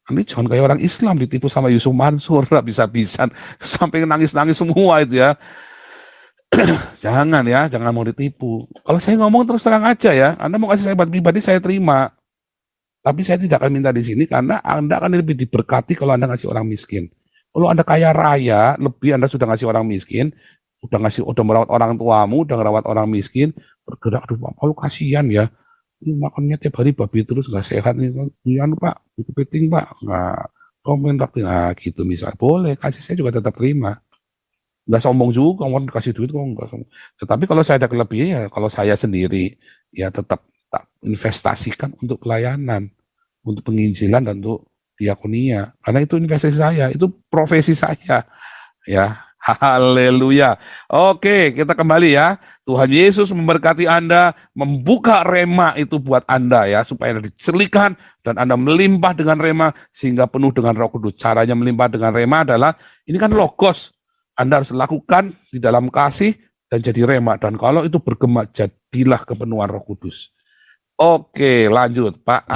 Ini jangan kayak orang Islam ditipu sama Yusuf Mansur, bisa-bisan sampai nangis-nangis semua itu ya. Jangan ya, jangan mau ditipu. Kalau saya ngomong terus terang aja ya, Anda mau kasih saya buat pribadi saya terima. Tapi saya tidak akan minta di sini karena Anda akan lebih diberkati kalau Anda ngasih orang miskin. Kalau Anda kaya raya, lebih Anda sudah ngasih orang miskin, udah merawat orang tuamu, udah merawat orang miskin, bergerak, aduh Pak Paul kasihan ya. Ini makannya tiap hari babi terus nggak sehat nih. Iya Pak, kepiting Pak, nggak komen waktu gitu misal. Boleh, kasih saya juga tetap terima. Nggak sombong juga, mau kasih duit kok nggak sombong. Tetapi kalau saya ada kelebihan ya, kalau saya sendiri ya tetap tak investasikan untuk pelayanan, untuk penginjilan dan untuk diakonia. Karena itu investasi saya, itu profesi saya. Ya, haleluya. Oke, kita kembali ya. Tuhan Yesus memberkati Anda, membuka rema itu buat Anda ya, supaya Anda dicelikakan dan Anda melimpah dengan rema sehingga penuh dengan Roh Kudus. Caranya melimpah dengan rema adalah ini kan logos. Anda harus lakukan di dalam kasih dan jadi rema. Dan kalau itu bergema, jadilah kepenuhan Roh Kudus. Oke, lanjut Pak.